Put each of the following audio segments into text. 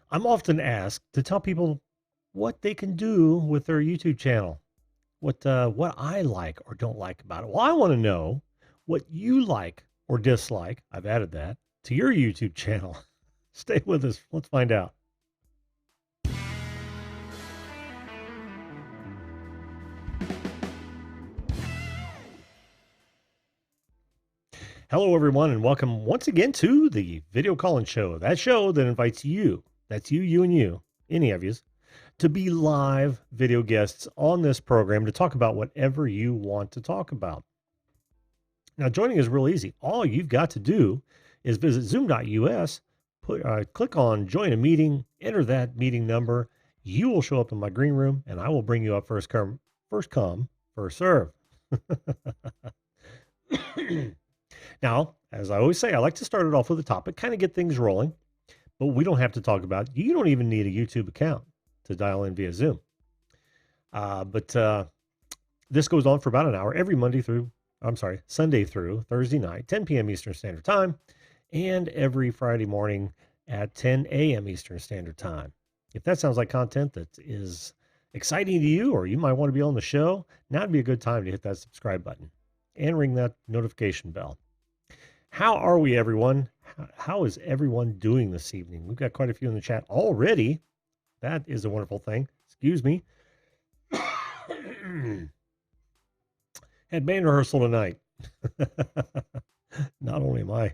I'm often asked to tell people what they can do with their YouTube channel, what I like or don't like about it. Well, I want to know what you like or dislike. I've added that to your YouTube channel. Stay with us. Let's find out. Hello, everyone, and welcome once again to the Video Call-In Show. That show that invites you, that's you, and you, any of yous, to be live video guests on this program to talk about whatever you want to talk about. Now, joining is real easy. All you've got to do is visit zoom.us, click on join a meeting, enter that meeting number. You will show up in my green room, and I will bring you up first come, first serve. Now, as I always say, I like to start it off with a topic, kind of get things rolling, but we don't have to talk about, you don't even need a YouTube account to dial in via Zoom. But this goes on for about an hour every Sunday through Thursday night, 10 p.m. Eastern Standard Time, and every Friday morning at 10 a.m. Eastern Standard Time. If that sounds like content that is exciting to you, or you might want to be on the show, now would be a good time to hit that subscribe button and ring that notification bell. How are we, everyone? How is everyone doing this evening? We've got quite a few in the chat already. That is a wonderful thing. Excuse me. Had band rehearsal tonight. Not only am I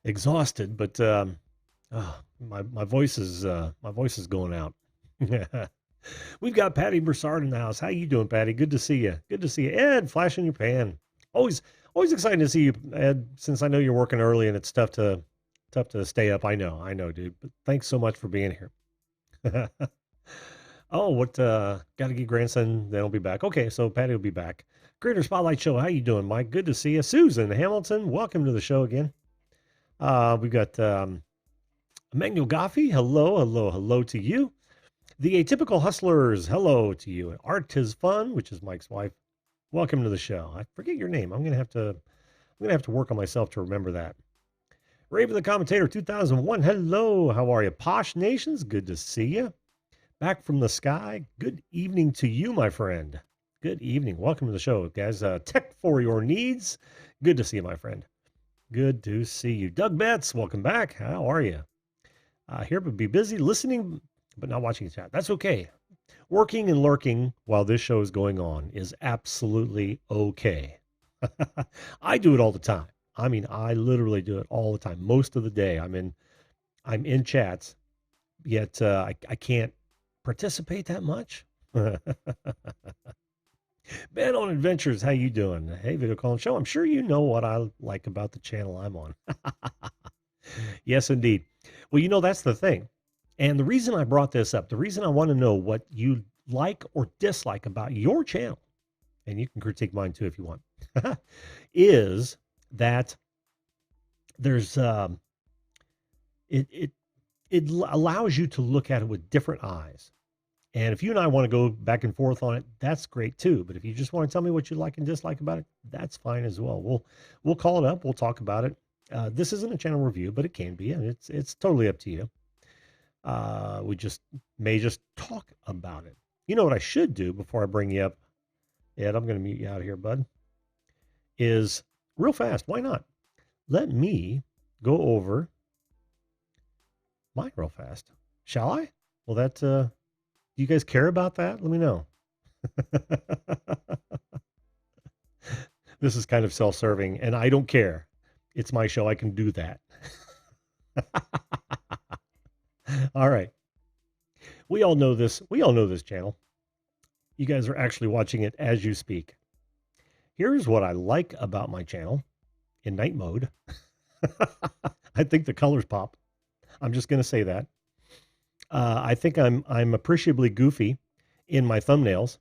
exhausted, but my voice is going out. We've got Patty Broussard in the house. How you doing, Patty? Good to see you. Good to see you. Ed, flash in your pan. Always exciting to see you, Ed, since I know you're working early and it's tough to stay up. I know, dude. But thanks so much for being here. Oh, gotta get grandson, then I'll be back. Okay, so Patty will be back. Greater Spotlight Show. How you doing, Mike? Good to see you. Susan Hamilton, welcome to the show again. We've got Emmanuel Goffey. Hello to you. The Atypical Hustlers, hello to you. Art is Fun, which is Mike's wife. Welcome to the show. I forget your name. I'm gonna have to work on myself to remember that. Raven the Commentator 2001. Hello, how are you? Posh Nations, good to see you. Back from the sky. Good evening to you, my friend. Good evening. Welcome to the show, guys. Tech for your needs. Good to see you, my friend. Good to see you. Doug Betts, welcome back. How are you? Here, but be busy listening, but not watching the chat. That's okay. Working and lurking while this show is going on is absolutely okay. I do it all the time. I mean, I literally do it all the time. Most of the day, I'm in chats, yet I can't participate that much. Ben on Adventures, how you doing? Hey, Video Call-In Show. I'm sure you know what I like about the channel I'm on. Yes, indeed. Well, that's the thing. And the reason I brought this up, the reason I want to know what you like or dislike about your channel, and you can critique mine too if you want, is that there's it allows you to look at it with different eyes. And if you and I want to go back and forth on it, that's great too. But if you just want to tell me what you like and dislike about it, that's fine as well. We'll call it up. We'll talk about it. This isn't a channel review, but it can be, and it's totally up to you. We may just talk about it. You know what I should do before I bring you up, Ed? I'm going to mute you out here, bud. Is real fast. Why not? Let me go over mine real fast. Shall I? Well, do you guys care about that? Let me know. This is kind of self-serving, and I don't care. It's my show. I can do that. All right. We all know this. We all know this channel. You guys are actually watching it as you speak. Here's what I like about my channel in night mode. I think the colors pop. I'm just going to say that. I think I'm appreciably goofy in my thumbnails.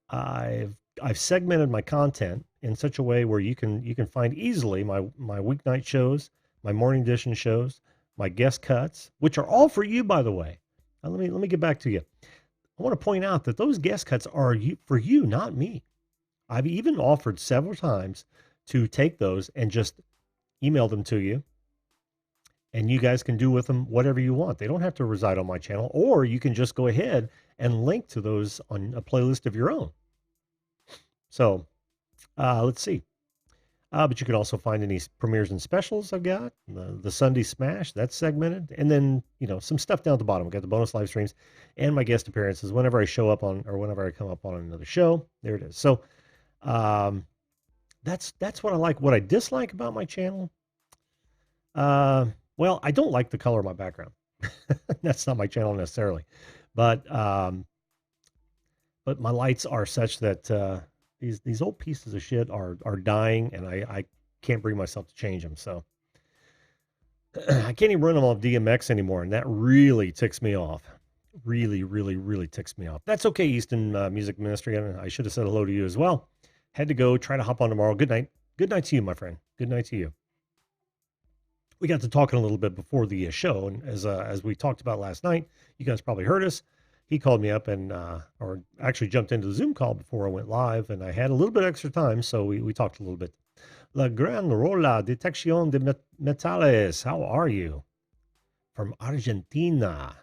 I've segmented my content in such a way where you can find easily my weeknight shows, my morning edition shows, my guest cuts, which are all for you, by the way. Now, let me get back to you. I want to point out that those guest cuts are for you, not me. I've even offered several times to take those and just email them to you and you guys can do with them whatever you want. They don't have to reside on my channel, or you can just go ahead and link to those on a playlist of your own. So let's see. But you can also find any premieres and specials I've got. The Sunday Smash, that's segmented. And then, some stuff down at the bottom. I've got the bonus live streams and my guest appearances whenever I show up on, or whenever I come up on another show. There it is. So um, that's what I like. What I dislike about my channel, well, I don't like the color of my background. That's not my channel necessarily. But my lights are such that these old pieces of shit are dying, and I can't bring myself to change them. So I can't even run them off DMX anymore, and that really ticks me off. Really, really, really ticks me off. That's okay, Easton Music Ministry. I should have said hello to you as well. Had to go. Try to hop on tomorrow. Good night. Good night to you, my friend. Good night to you. We got to talking a little bit before the show, and as we talked about last night, you guys probably heard us. He called me up and or actually jumped into the Zoom call before I went live, and I had a little bit extra time, so we talked a little bit. La Gran Rola Detección de Metales. How are you? From Argentina,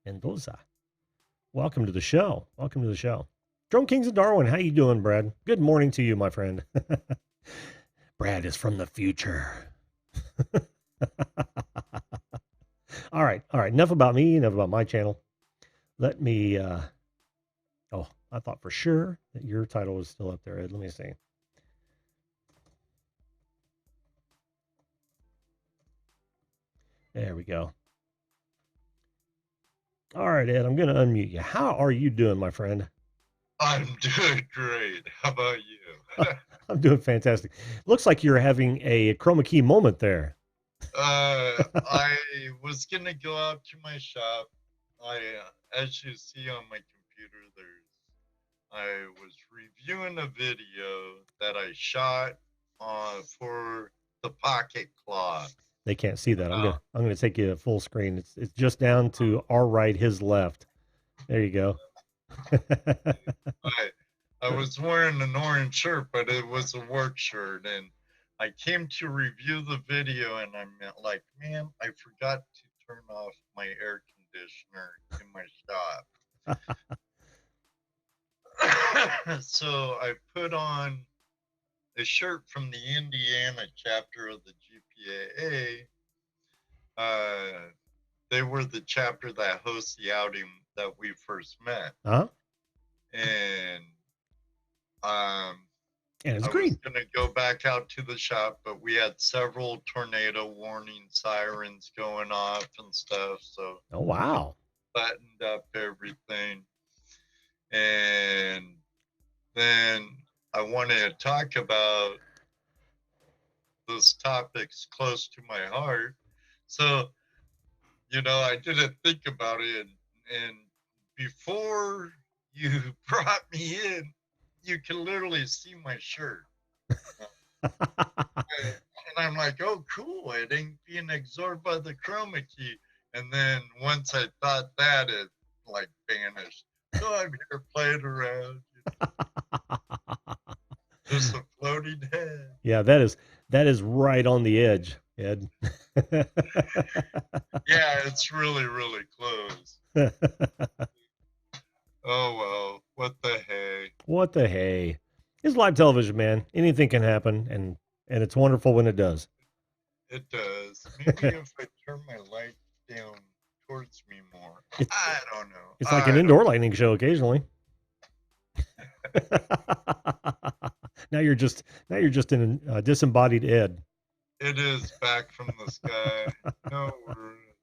Mendoza. Welcome to the show. Welcome to the show. Drone Kings of Darwin, how you doing, Brad? Good morning to you, my friend. Brad is from the future. All right. Enough about me, enough about my channel. Let me, oh, I thought for sure that your title was still up there, Ed. Let me see. There we go. All right, Ed, I'm going to unmute you. How are you doing, my friend? I'm doing great. How about you? I'm doing fantastic. Looks like you're having a chroma key moment there. I was going to go out to my shop. As you see on my computer, I was reviewing a video that I shot for the pocket cloth. They can't see that. I'm gonna take you to full screen. It's just down to our right, his left. There you go. I was wearing an orange shirt, but it was a work shirt, and I came to review the video, and I'm like, man, I forgot to turn off my air conditioner in my shop. So I put on a shirt from the Indiana chapter of the GPAA. They were the chapter that hosts the outing that we first met. Uh-huh. And it's green. I was going to go back out to the shop, but we had several tornado warning sirens going off and stuff. So, oh wow, buttoned up everything, and then I wanted to talk about those topics close to my heart. So, I didn't think about it, and before you brought me in, you can literally see my shirt. And I'm like, oh, cool. It ain't being absorbed by the chroma key. And then once I thought that, it like vanished. So I'm here playing around. Just a floating head. Yeah, that is right on the edge, Ed. Yeah, it's really, really close. Oh, well, what the hey? What the hey? It's live television, man. Anything can happen, and it's wonderful when it does. It does. Maybe if I turn my light down towards me more. I don't know. It's like an indoor lightning show occasionally. Now you're just in a disembodied Ed. It is back from the sky. No worries.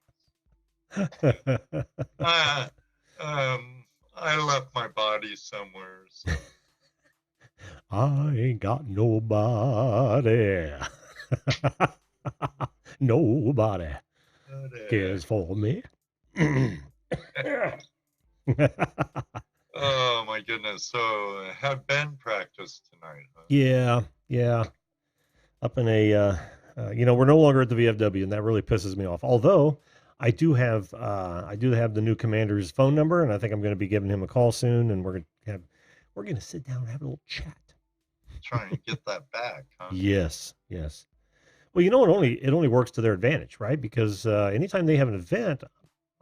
I left my body somewhere. So. I ain't got nobody. Nobody cares for me. Oh my goodness. So have Ben practiced tonight, huh? Yeah. Up in a we're no longer at the VFW, and that really pisses me off. Although I do have the new commander's phone number, and I think I'm going to be giving him a call soon, and we're going to sit down and have a little chat. Trying to get that back, huh? Yes. Well, it only works to their advantage, right? Because anytime they have an event,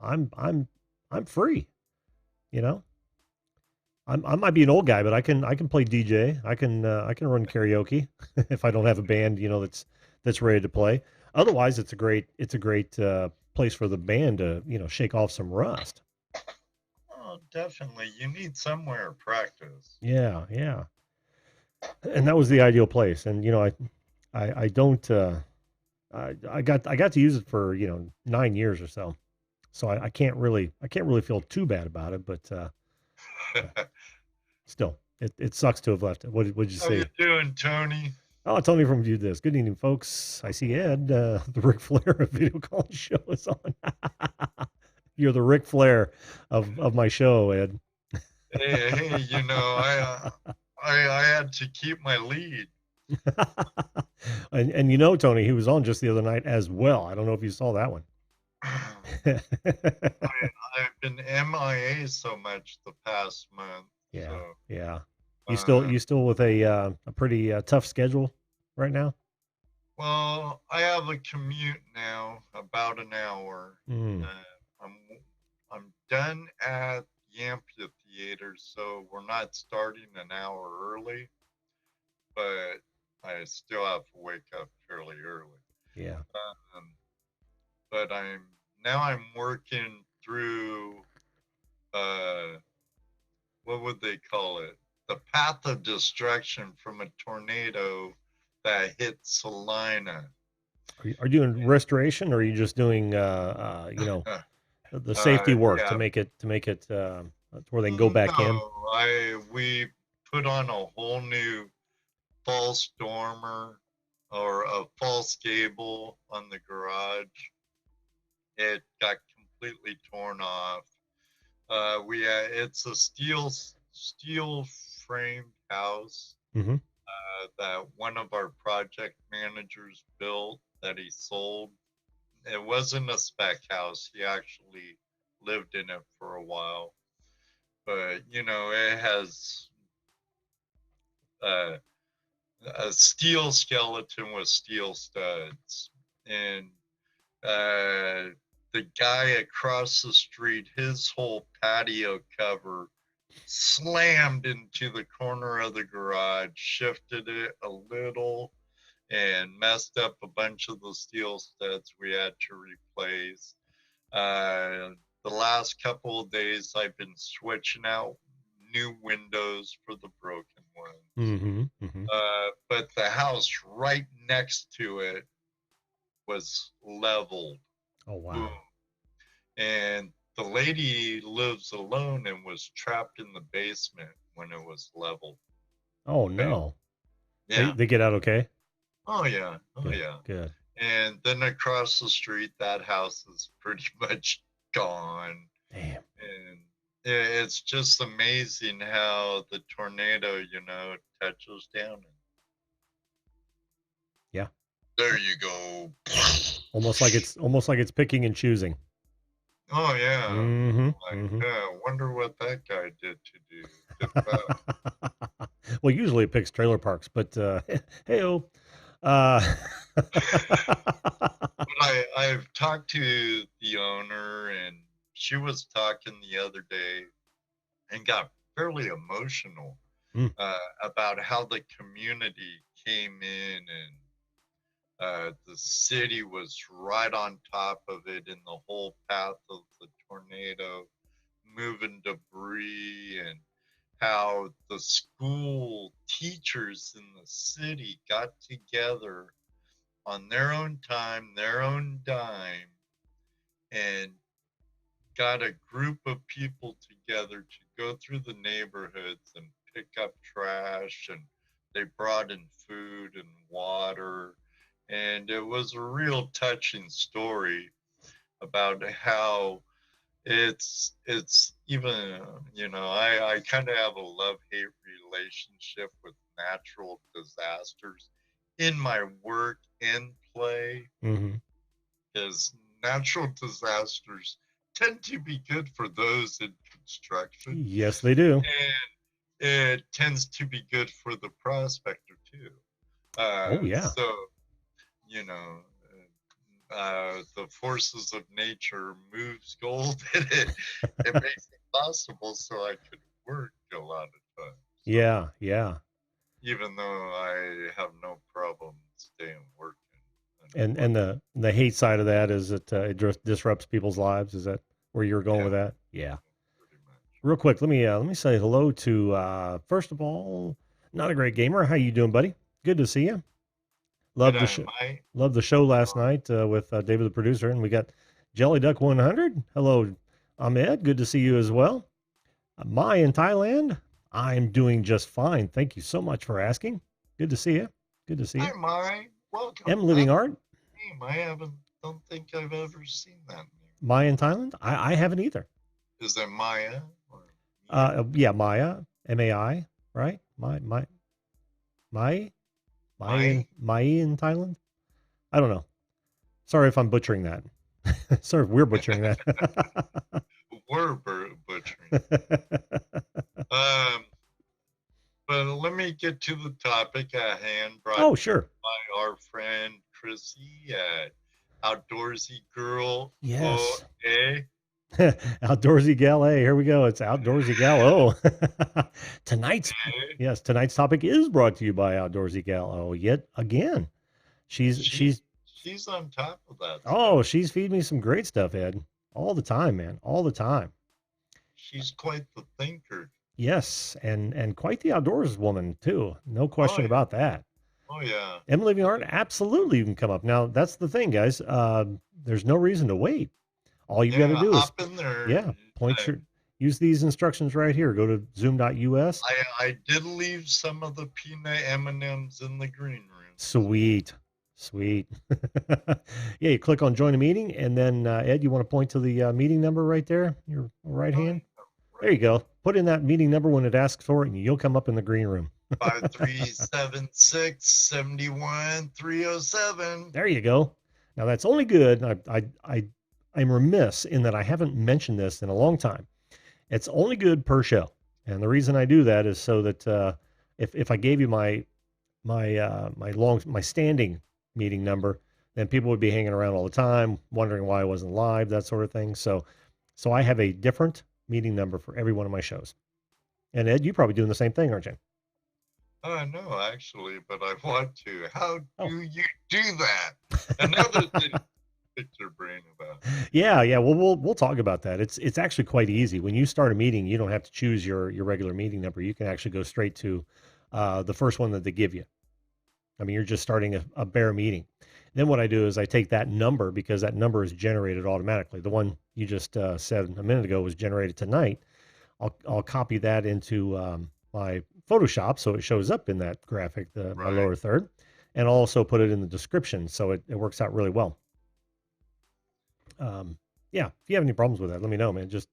I'm I'm I'm free. You know, I might be an old guy, but I can play DJ. I can run karaoke if I don't have a band, that's ready to play. Otherwise, it's a great place for the band to shake off some rust. Oh, definitely. You need somewhere to practice. Yeah, yeah. And that was the ideal place. And I don't I got to use it for 9 years or so. So I can't really feel too bad about it, but still, it sucks to have left it. What'd you How you see? doing, Tony? Oh, Tony from View This. Good evening, folks. I see Ed. The Ric Flair video calling show is on. You're the Ric Flair of my show, Ed. Hey, I had to keep my lead. And Tony, he was on just the other night as well. I don't know if you saw that one. I've been MIA so much the past month, Yeah, so yeah. You still uh, you still with a pretty tough schedule right now? well, I have a commute now, about an hour. Mm, Uh, I'm I'm done at the amphitheater, so we're not starting an hour early, but I still have to wake up fairly early. yeah. Um, but I'm working through uh, what would they call it? The path of destruction from a tornado that hit Salina. Are you doing restoration, or are you just doing the safety work to Yeah, make it to where they can go back in? no, we put on a whole new false dormer or a false gable on the garage. It got completely torn off. It's a steel framed house Hmm. that one of our project managers built that he sold. It wasn't a spec house. He actually lived in it for a while, but it has uh, a steel skeleton with steel studs, and uh, the guy across the street, his whole patio cover slammed into the corner of the garage, shifted it a little, and messed up a bunch of the steel studs we had to replace. Uh, the last couple of days, I've been switching out new windows for the broken ones. Hmm. Hmm. But the house right next to it was leveled. Oh, Boom. wow. And the lady lives alone and was trapped in the basement when it was leveled. Oh, Okay. no. They Yeah. they get out okay? Oh, yeah. Oh, Good, yeah. good. And then across the street, that house is pretty much gone. Damn. And it's just amazing how the tornado, touches down. And Yeah. there you go. Almost like it's picking and choosing. Oh, yeah. Mhm, Like, mhm. yeah, wonder what that guy did to do. Did that. Well, usually it picks trailer parks, but, hey-oh. Uh, But I've talked to the owner, and she was talking the other day and got fairly emotional mm, about how the community came in, and the city was right on top of it in the whole path of the tornado, moving debris, and how the school teachers in the city got together on their own time, their own dime, and got a group of people together to go through the neighborhoods and pick up trash, and they brought in food and water, and it was a real touching story about how it's even I kind of have a love-hate relationship with natural disasters in my work and play, mhm. because natural disasters tend to be good for those in construction, Yes, they do. and it tends to be good for the prospector too. Oh, yeah. So you know, the forces of nature moves gold, and it makes it possible so I could work a lot of times. So Yeah, yeah. even though I have no problem staying working. And the hate side of that is that it disrupts people's lives. Is that where you're going Yeah, with that? Yeah. pretty much. Real quick, let me say hello to first of all, not a great gamer. How you doing, buddy? Good to see you. Good Love the eye, show. Mike. Love the show last night with David the producer, and we got Jelly Duck 100. Hello, Ahmed. Good to see you as well. Mai in Thailand. I'm doing just fine. Thank you so much for asking. Good to see you. Good to see you. Hi, Mike. Welcome. M Living That's Art. a name. Don't think I've ever seen that name. Mai in Thailand. I haven't either. Is that Maya or Mia? Yeah, Maya, MAI, right? Mai, Mai? Mai in Thailand. I don't know. Sorry if I'm butchering that. Sorry if we're butchering that. We're butchering. Um, but let me get to the topic at hand, brought Oh, to you sure. by our friend Chrissy at Outdoorsy Girl Yes. OA. Outdoorsy Gal A. Here we go. It's Outdoorsy Gal O. tonight's tonight's topic is brought to you by Outdoorsy Gal O. Yet again, she's She's on top of that oh, stuff. she's feeding me some great stuff, Ed. All the time, man. All the time. She's quite the thinker. Yes, and quite the outdoors woman too. No Oh question yeah. about that. Oh yeah. M Living Art, absolutely you can come up. Now that's the thing, guys. There's no reason to wait. All you've got to Yeah, do is hop in there. point your use these instructions right here. Go to zoom.us. I did leave some of the peanut M&Ms in the green room. Sweet. Sweet. Yeah, you click on join a meeting, and then Ed, you want to point to the meeting number right there, your right hand. There you go. Put in that meeting number when it asks for it, and you'll come up in the green room. 5376-71-307. There you go. Now that's only good. I'm remiss in that I haven't mentioned this in a long time. It's only good per show, and the reason I do that is so that if I gave you my my standing meeting number, then people would be hanging around all the time, wondering why I wasn't live, that sort of thing. So I have a different meeting number for every one of my shows. And Ed, you're probably doing the same thing, aren't you? No, actually, but I want to. How Oh. do you do that? Another thing to pick your brain about. Yeah. Well, we'll talk about that. It's actually quite easy. When you start a meeting, you don't have to choose your regular meeting number. You can actually go straight to the first one that they give you. I mean, you're just starting a bare meeting. Then what I do is I take that number because that number is generated automatically. The one you just said a minute ago was generated tonight. I'll copy that into my Photoshop so it shows up in that graphic, my Right. lower third, and I'll also put it in the description so it works out really well. Yeah, if you have any problems with that, let me know, man. Just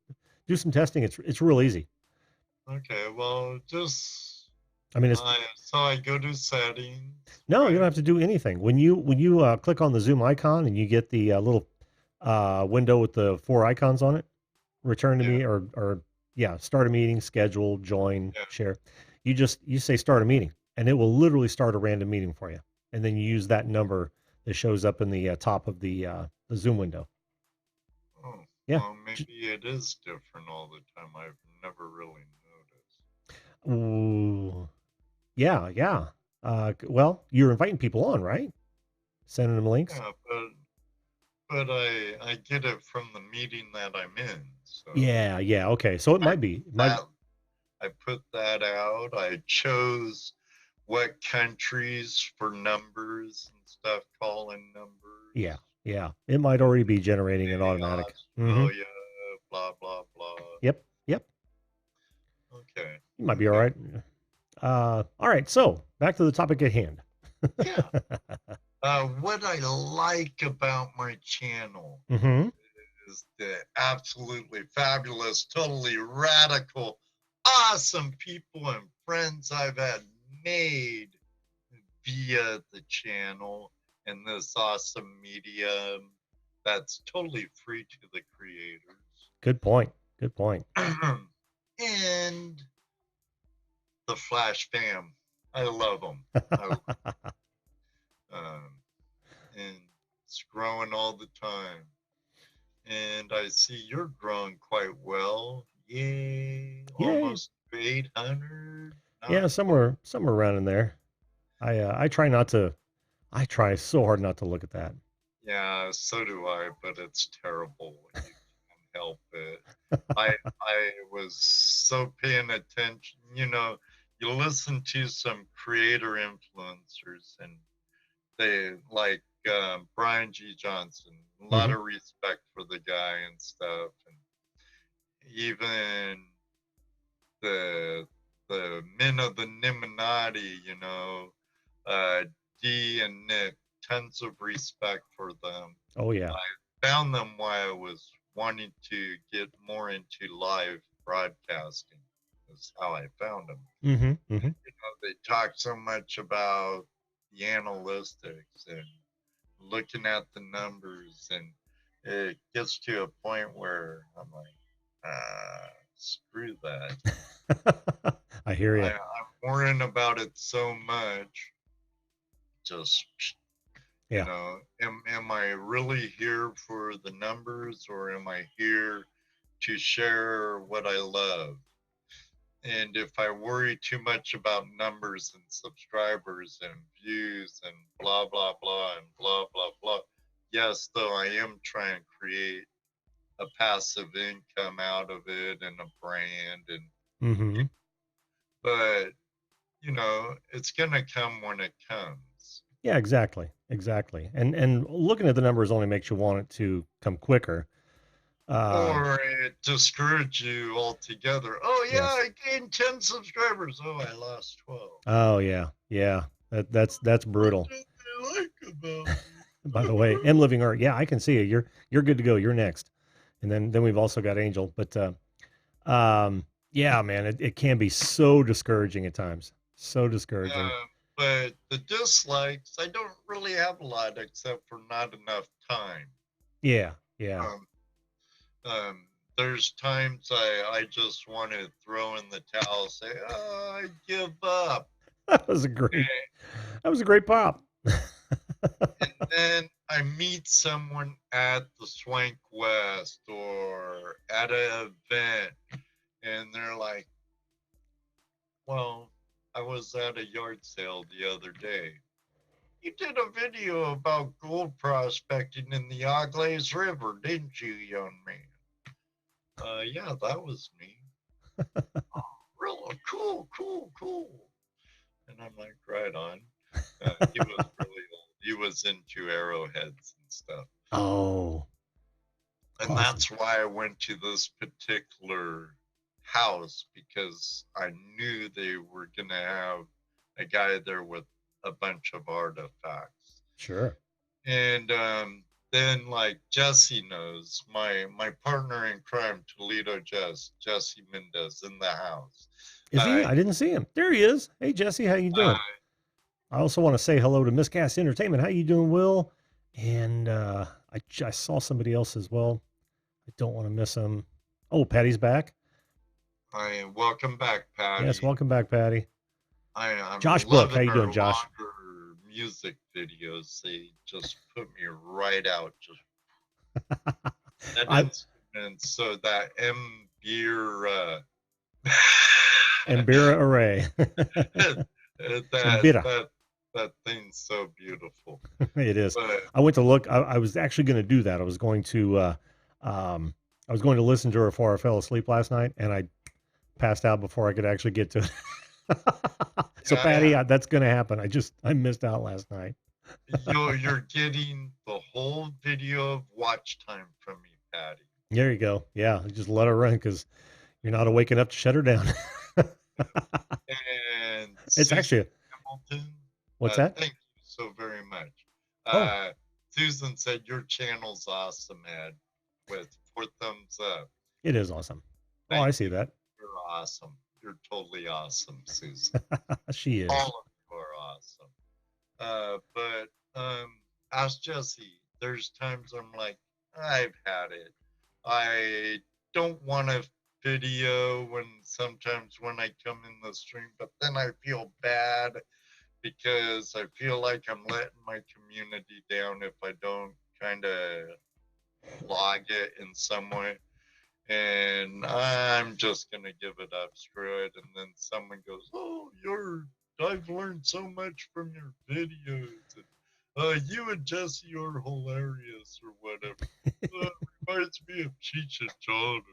do some testing. It's real easy. Okay, well, just I mean, it's so I go to settings. no, you don't right? have to do anything. When you click on the Zoom icon and you get the little window with the four icons on it, return to Yeah. me or yeah, start a meeting, schedule, join, Yeah. share. You say start a meeting, and it will literally start a random meeting for you, and then you use that number that shows up in the top of the Zoom window. Oh, Yeah. well, maybe it is different all the time. I've never really noticed. Ooh. Yeah. Well, you're inviting people on, right? Sending them links. Yeah, but I get it from the meeting that I'm in. So Yeah. Okay. So it might be. I put that out. I chose what countries for numbers and stuff, calling numbers. Yeah. It might already be generating an automatic. Australia, blah blah blah. Yep. Okay. You might be all right. All right. So back to the topic at hand. Yeah. What I like about my channel Mm-hmm. is the absolutely fabulous, totally radical, awesome people and friends I've had made via the channel and this awesome medium that's totally free to the creators. Good point. And the Flash fam. I love them. and it's growing all the time. And I see you're growing quite well. Yay, Yay. almost 800. Yeah, Not quite. somewhere around in there. I try not to. I try so hard not to look at that. Yeah, so do I, but it's terrible. You can't help it. I was so paying attention. You listen to some creator influencers, and they like Brian G. Johnson. A lot Hmm. of respect for the guy and stuff, and even the the men of the Illuminati, uh, D and Nick, tons of respect for them. Oh yeah. I found them why I was wanting to get more into live broadcasting. Is how I found them. Hmm. Hmm. They talk so much about the analytics and looking at the numbers, and it gets to a point where I'm like, screw that. I hear you. I'm worrying about it so much. Just, Yeah. am I really here for the numbers, or am I here to share what I love? And if I worry too much about numbers and subscribers and views and blah, blah, blah, and blah, blah, blah, yes, though I am trying to create a passive income out of it and a brand, Hmm. but it's gonna come when it comes. Yeah, exactly. Exactly. And looking at the numbers only makes you want it to come quicker. Um, Or it discourage you altogether. Oh yeah, yes. I gained 10 subscribers. Oh, I lost 12. Oh yeah. Yeah. That's What brutal. did they like about By the way, me? M Living Art. Yeah, I can see you. You're good to go. You're next. And then we've also got Angel. But yeah, man, it can be so discouraging at times. So discouraging. But the dislikes, I don't really have a lot except for not enough time. Yeah. Yeah. Um, um, there's times I just want to throw in the towel, say, oh, I give up. That was that was a great pop. And then I meet someone at the Swank West or at an event, and they're like, well, I was at a yard sale the other day. You did a video about gold prospecting in the Aglaes River, didn't you, young man? Yeah, that was me. Oh, really? Cool, cool, cool. And I'm like, right on. He was really old. He was into arrowheads and stuff. Oh, And awesome. that's why I went to this particular house, because I knew they were going to have a guy there with a bunch of artifacts. Sure. And then, like, Jesse knows, my partner in crime, Toledo Jesse Mendez, in the house. Is he? Uh, I didn't see him. There he is. Hey Jesse, how you uh, doing? I also want to say hello to Miscast Entertainment. How you doing, Will? And I saw somebody else as well. I don't want to miss him. Oh, Patty's back. I welcome back, Yes, Patty. welcome back, Patty. I'm Josh Book, how loving you her doing, Josh? longer music videos. They just put me right out. Just that I instrument, so that M beer, Embera Array. that Embera. that thing's so beautiful. It is. But I went to look. I was actually going to do that. Um, I was going to listen to her before I fell asleep last night, and I passed out before I could actually get to it. So, Patty, yeah, that's going to happen. I missed out last night. you're getting the whole video of watch time from me, Patty. There you go. Yeah, just let her run because you're not awake enough to shut her down. And It's Susan actually Hamilton, what's that? thank you so very much. Oh, Susan said your channel's awesome, Ed, with 4 thumbs up. it is awesome. Oh, I Thank see you. that. You're awesome. You're totally awesome, Susan. She All is. of you are awesome. But ask Jesse. There's times I'm like, I've had it. I don't want a video when sometimes when I come in the stream, but then I feel bad because I feel like I'm letting my community down if I don't kind of log it in some way. And I'm just gonna give it up, screw it. And then someone goes, "Oh, I've learned so much from your videos. And, you and Jesse are hilarious, or whatever. Reminds me of Cheech and John,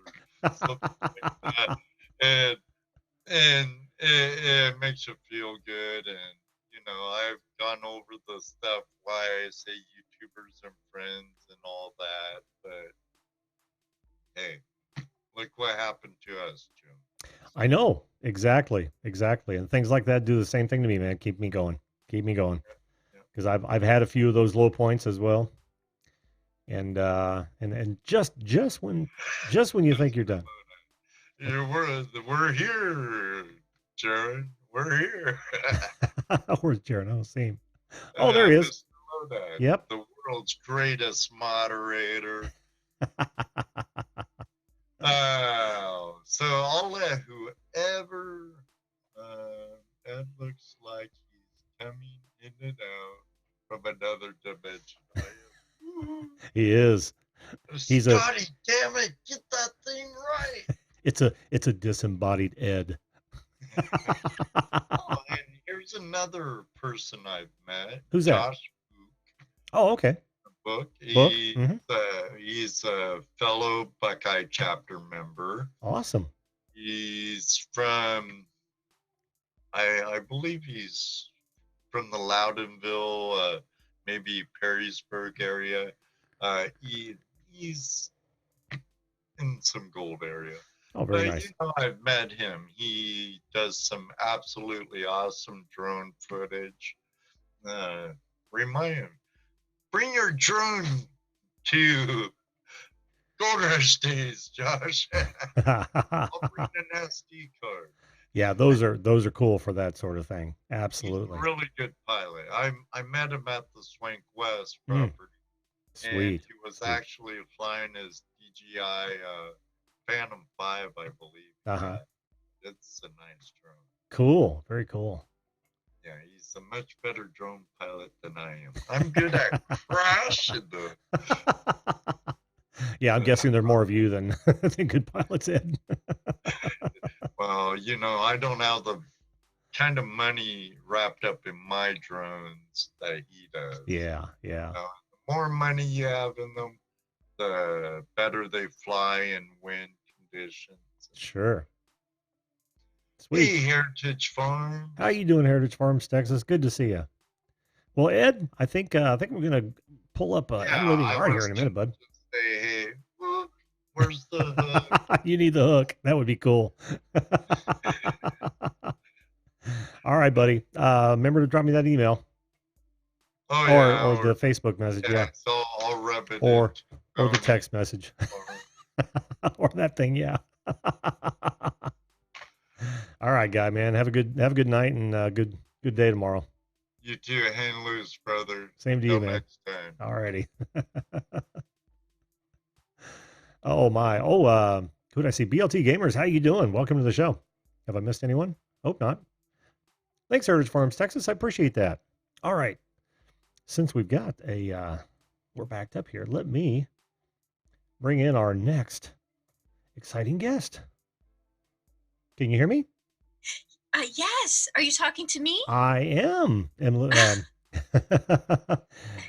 or something like that." And it makes you feel good. And I've gone over the stuff why I say YouTubers and friends and all that, but hey, look what happened to us, Jim. I know. Exactly. Exactly. And things like that do the same thing to me, man. Keep me going. Keep me going. Yeah. Because I've had a few of those low points as well. And just when you think you're done. We're here, Jared. We're here. Where's Jared? I don't see him. Oh, there he is. Mr. Lodak, Yep. the world's greatest moderator. So I'll let whoever Ed looks like he's coming in and out from another dimension. He is. He's Scotty, damn it, get that thing right. It's a disembodied Ed. Oh, and here's another person I've met. Who's that? Josh Book. Oh, okay. Book. Mm-hmm. He's a fellow Buckeye chapter member. Awesome. He's from, I believe he's from the Loudonville, maybe Perrysburg area. He's in some Gold area. Oh, very nice. I've met him. He does some absolutely awesome drone footage. Remind him, bring your drone to Gold Rush Days, Josh. I'll bring an SD card. Yeah, those are cool for that sort of thing. Absolutely. He's a really good pilot. I met him at the Swank West property. Sweet. And he was actually flying his DJI Phantom 5, I believe. It's a nice drone. Cool. Very cool. Yeah, he's a much better drone pilot than I am. I'm good at crashing though. Yeah, I'm guessing there are more of you than good pilots, Ed. Well, I don't have the kind of money wrapped up in my drones that he does. Yeah. The more money you have in them, the better they fly in wind conditions. Sure. Sweet. Hey, Heritage Farm. How you doing, Heritage Farms, Texas? Good to see you. Well, Ed, I think we're gonna pull up I'm Living Art here in a minute, bud. Say, hey, where's the hook? You need the hook. That would be cool. All right, buddy. Remember to drop me that email. Oh, yeah. Or the Facebook message. Yeah. So I'll rub it or the text message. Or that thing. Yeah. All right, guy, man. Have a good night and good day tomorrow. You too. Hang loose, brother. Same to you, man. Next time. All righty. Oh my. Oh, who did I see? BLT Gamers. How you doing? Welcome to the show. Have I missed anyone? Hope not. Thanks, Heritage Farms, Texas. I appreciate that. All right. Since we've got we're backed up here, let me bring in our next exciting guest. Can you hear me? Yes. Are you talking to me? I am. Am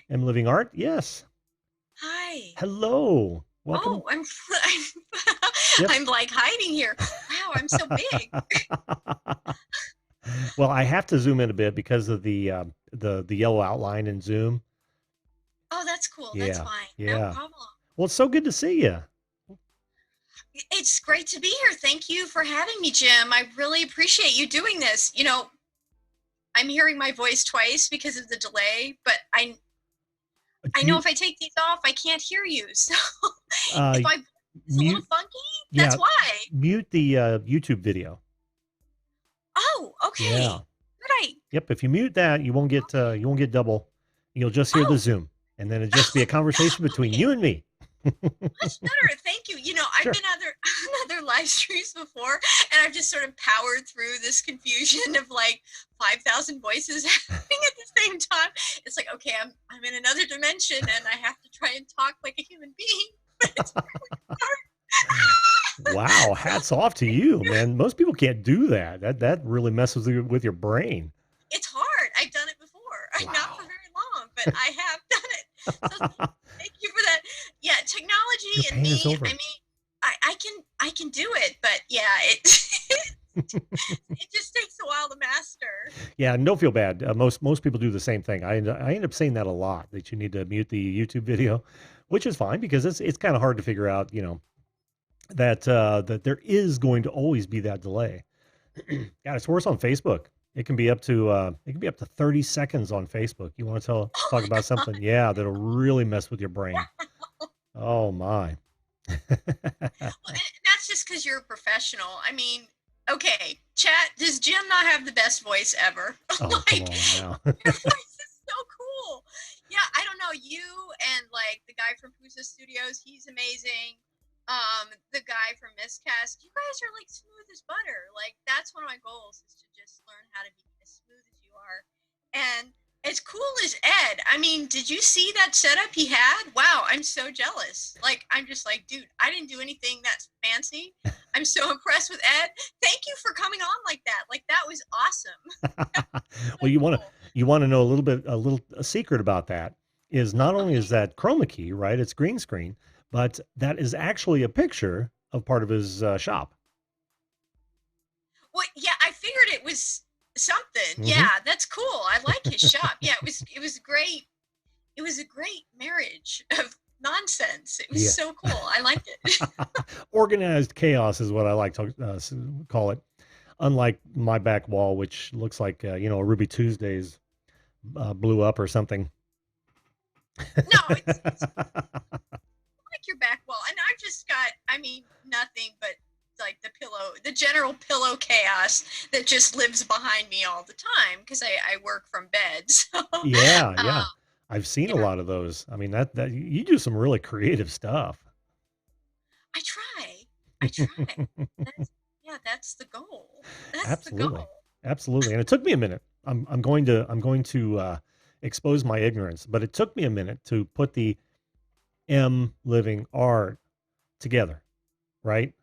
Living Art? Yes. Hi. Hello. Welcome. Oh, I'm like hiding here. Wow, I'm so big. Well, I have to zoom in a bit because of the yellow outline in Zoom. Oh, that's cool. Yeah. That's fine. Yeah. No problem. Well, it's so good to see you. It's great to be here. Thank you for having me, Jim. I really appreciate you doing this. I'm hearing my voice twice because of the delay, but I know if I take these off, I can't hear you. So if it's a little funky, that's why. Mute the YouTube video. Oh, okay. Yeah. Right. Yep. If you mute that, you won't get double. You'll just hear the Zoom, and then it'll just be a conversation between you and me. Much better. Thank you. I've been on other live streams before, and I've just sort of powered through this confusion of like 5,000 voices happening at the same time. It's like, okay, I'm in another dimension and I have to try and talk like a human being. But it's really hard. Wow, hats off to you, man. Most people can't do that. That really messes with your brain. It's hard. I've done it before. Not for Wow. very long, but I have done it. So thank you for that. Yeah, Your technology and pain is me, I over. mean, I can do it, but yeah, it just takes a while to master. Yeah, and don't feel bad. Most people do the same thing. I end up saying that a lot, that you need to mute the YouTube video, which is fine because it's kind of hard to figure out, that that there is going to always be that delay. God, it's worse on Facebook. It can be up to 30 seconds on Facebook. You want to Oh talk my about god. something? Yeah, that'll really mess with your brain. Oh my. Well, and that's just because you're a professional. I mean, okay, chat, does Jim not have the best voice ever? Oh, come Like, on now. your voice is so cool. Yeah, I don't know. You and like the guy from Pusa Studios, he's amazing. The guy from Miscast, you guys are like smooth as butter. Like, that's one of my goals is to just learn how to be as smooth as you are. And as cool as Ed. I mean, did you see that setup he had? Wow, I'm so jealous. Like, I'm just like, dude, I didn't do anything that's fancy. I'm so impressed with Ed. Thank you for coming on like that. Like, that was awesome. Well, So cool. you want to know a secret about that is not only is Okay. that chroma key, right? It's green screen, but that is actually a picture of part of his shop. Well, yeah, I figured it was something. Hmm. Yeah, that's cool. I like his shop. Yeah, it was great. It was a great marriage of nonsense. It was Yeah. so cool. I liked it. Organized chaos is what I like to call it. Unlike my back wall, which looks like a Ruby Tuesdays blew up or something. No, it's like your back wall, and I've just got, I mean, nothing but like the general pillow chaos that just lives behind me all the time because I work from bed. So, Yeah, yeah. I've seen a yeah, lot of those. I mean, that you do some really creative stuff. I try. I try. That's yeah, that's the goal. That's the Absolutely. goal. Absolutely. And it took me a minute. I'm going to expose my ignorance, but it took me a minute to put the M living art together, right?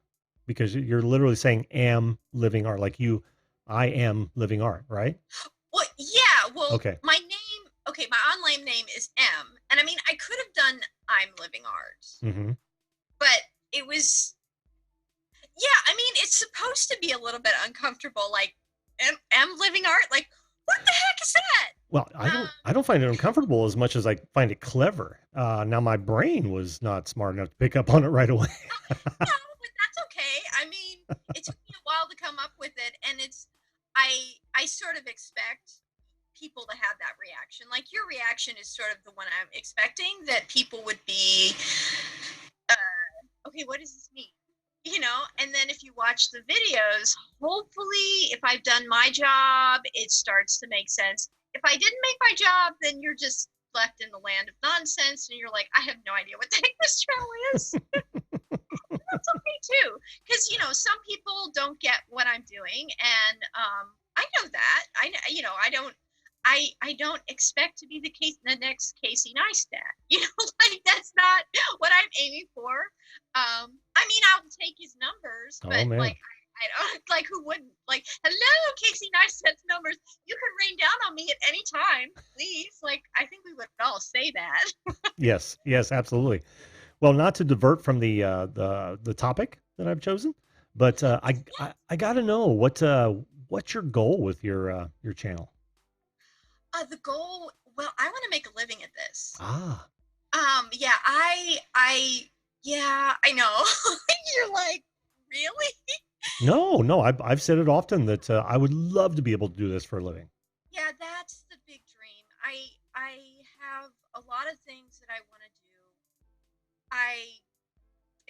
Because you're literally saying am living art, like I am living art, right? Well, yeah. Well, Okay. my name. Okay, my online name is M, and I mean, I could have done I'm Living Art, Hmm. but it was yeah. I mean, it's supposed to be a little bit uncomfortable. Like M Living Art. Like, what the heck is that? Well, Um, I don't find it uncomfortable as much as I find it clever. Now my brain was not smart enough to pick up on it right away. no, but that's okay. I mean, it took me a while to come up with it, and I sort of expect people to have that reaction. Like your reaction is sort of the one I'm expecting that people would be, okay, what does this mean? And then if you watch the videos, hopefully, if I've done my job, it starts to make sense. If I didn't make my job, then you're just left in the land of nonsense, and you're like, I have no idea what the heck this channel is. That's okay too, because some people don't get what I'm doing, and I know that. I don't expect to be the next Casey Neistat. Like that's not what I'm aiming for. I mean, I'll take his numbers, Oh but man. like I don't like who wouldn't like. Hello, Casey Neistat's numbers. You can rain down on me at any time, please. Like I think we would all say that. Yes, yes, absolutely. Well, not to divert from the topic that I've chosen, but I got to know what's your goal with your channel? The goal. Well, I want to make a living at this. Ah, Yeah, yeah, I know. You're like, really? no, no, I've said it often that I would love to be able to do this for a living. Yeah, that's the big dream. I have a lot of things that I want to do. I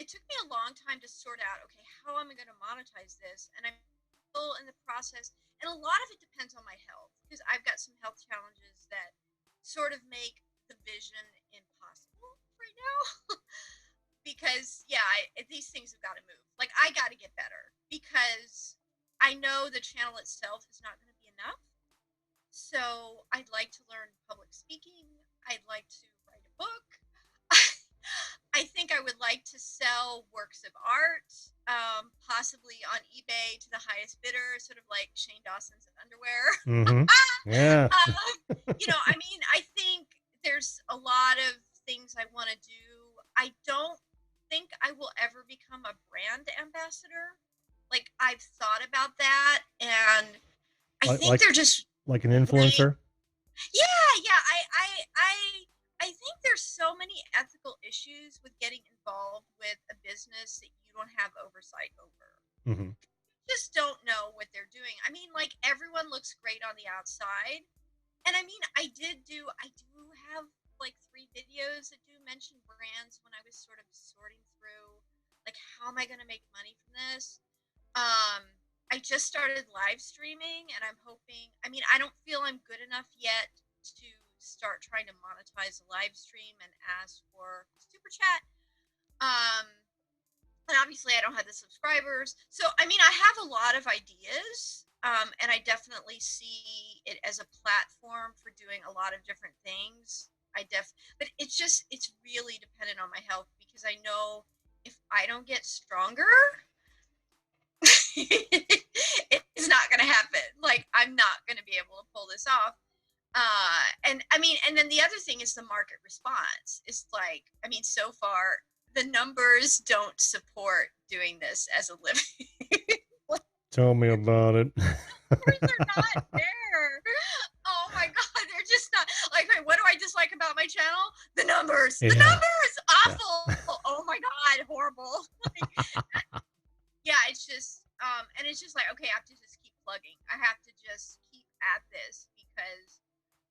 It took me a long time to sort out, okay, how am I going to monetize this? And I'm still in the process. And a lot of it depends on my health because I've got some health challenges that sort of make the vision impossible right now. Because yeah, these things have got to move. Like I got to get better because I know the channel itself is not going to be enough. So I'd like to learn public speaking. I'd like to write a book. I think I would like to sell works of art, possibly on eBay to the highest bidder, sort of like Shane Dawson's underwear. Mm-hmm. Yeah. I mean, I think there's a lot of things I want to do. I don't think I will ever become a brand ambassador. Like, I've thought about that, and I Like think like they're just like an really, influencer. yeah. I think there's so many ethical issues with getting involved with a business that you don't have oversight over. Mm-hmm. Just don't know what they're doing. I mean, like, everyone looks great on the outside. And I mean, I do have like 3 videos that do mention brands when I was sort of sorting through, like, how am I going to make money from this? I just started live streaming, and I'm hoping, I mean, I don't feel I'm good enough yet to start trying to monetize a live stream and ask for super chat. Um, and obviously I don't have the subscribers. So, I mean, I have a lot of ideas, and I definitely see it as a platform for doing a lot of different things. But it's really dependent on my health, because I know if I don't get stronger, it's not going to happen. Like, I'm not going to be able to pull this off. And I mean, and then the other thing is the market response. It's like, I mean, so far the numbers don't support doing this as a living. Tell me about it. Numbers are not there. Oh my God, they're just not. Like, what do I dislike about my channel? The numbers. The Yeah. numbers, Yeah. awful. Oh my God, horrible. Yeah, it's just, and it's just like, okay, I have to just keep plugging. I have to just keep at this, because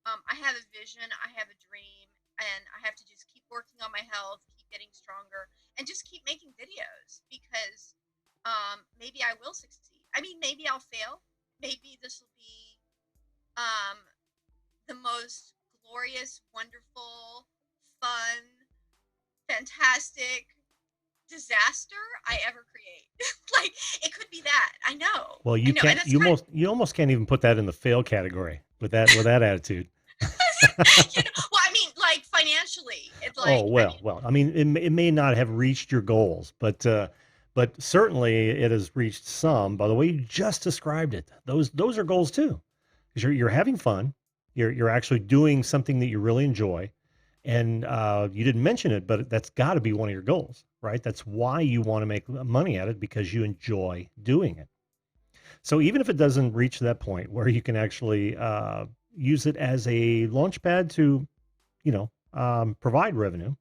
I have a vision, I have a dream, and I have to just keep working on my health, keep getting stronger, and just keep making videos, because maybe I will succeed. I mean, maybe I'll fail. Maybe this will be the most glorious, wonderful, fun, fantastic disaster I ever create. Like, it could be that. I know. Well, I you know, and can't. that's You almost can't even put that in the fail category with that attitude. well, I mean, like, financially, it's like, Oh well. I mean, it may not have reached your goals, but certainly it has reached some. By the way you just described it, those are goals too, because you're having fun. You're actually doing something that you really enjoy, and you didn't mention it, but that's got to be one of your goals, right? That's why you want to make money at it, because you enjoy doing it. So even if it doesn't reach that point where you can actually use it as a launch pad to, provide revenue,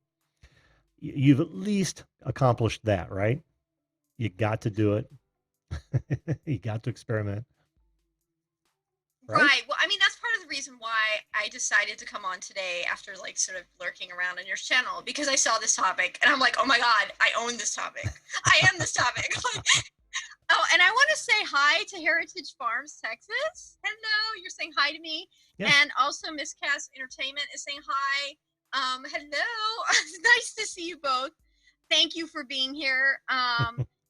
you've at least accomplished that, right? You got to do it. You got to experiment, right? right. Well, I mean, that's part of the reason why I decided to come on today after, like, sort of lurking around on your channel, because I saw this topic and I'm like, oh my God, I own this topic. I am this topic. Like, oh, and I want to say hi to Heritage Farms, Texas. Hello, you're saying hi to me. Yeah. And also Miss Cass Entertainment is saying hi. Hello. Nice to see you both. Thank you for being here.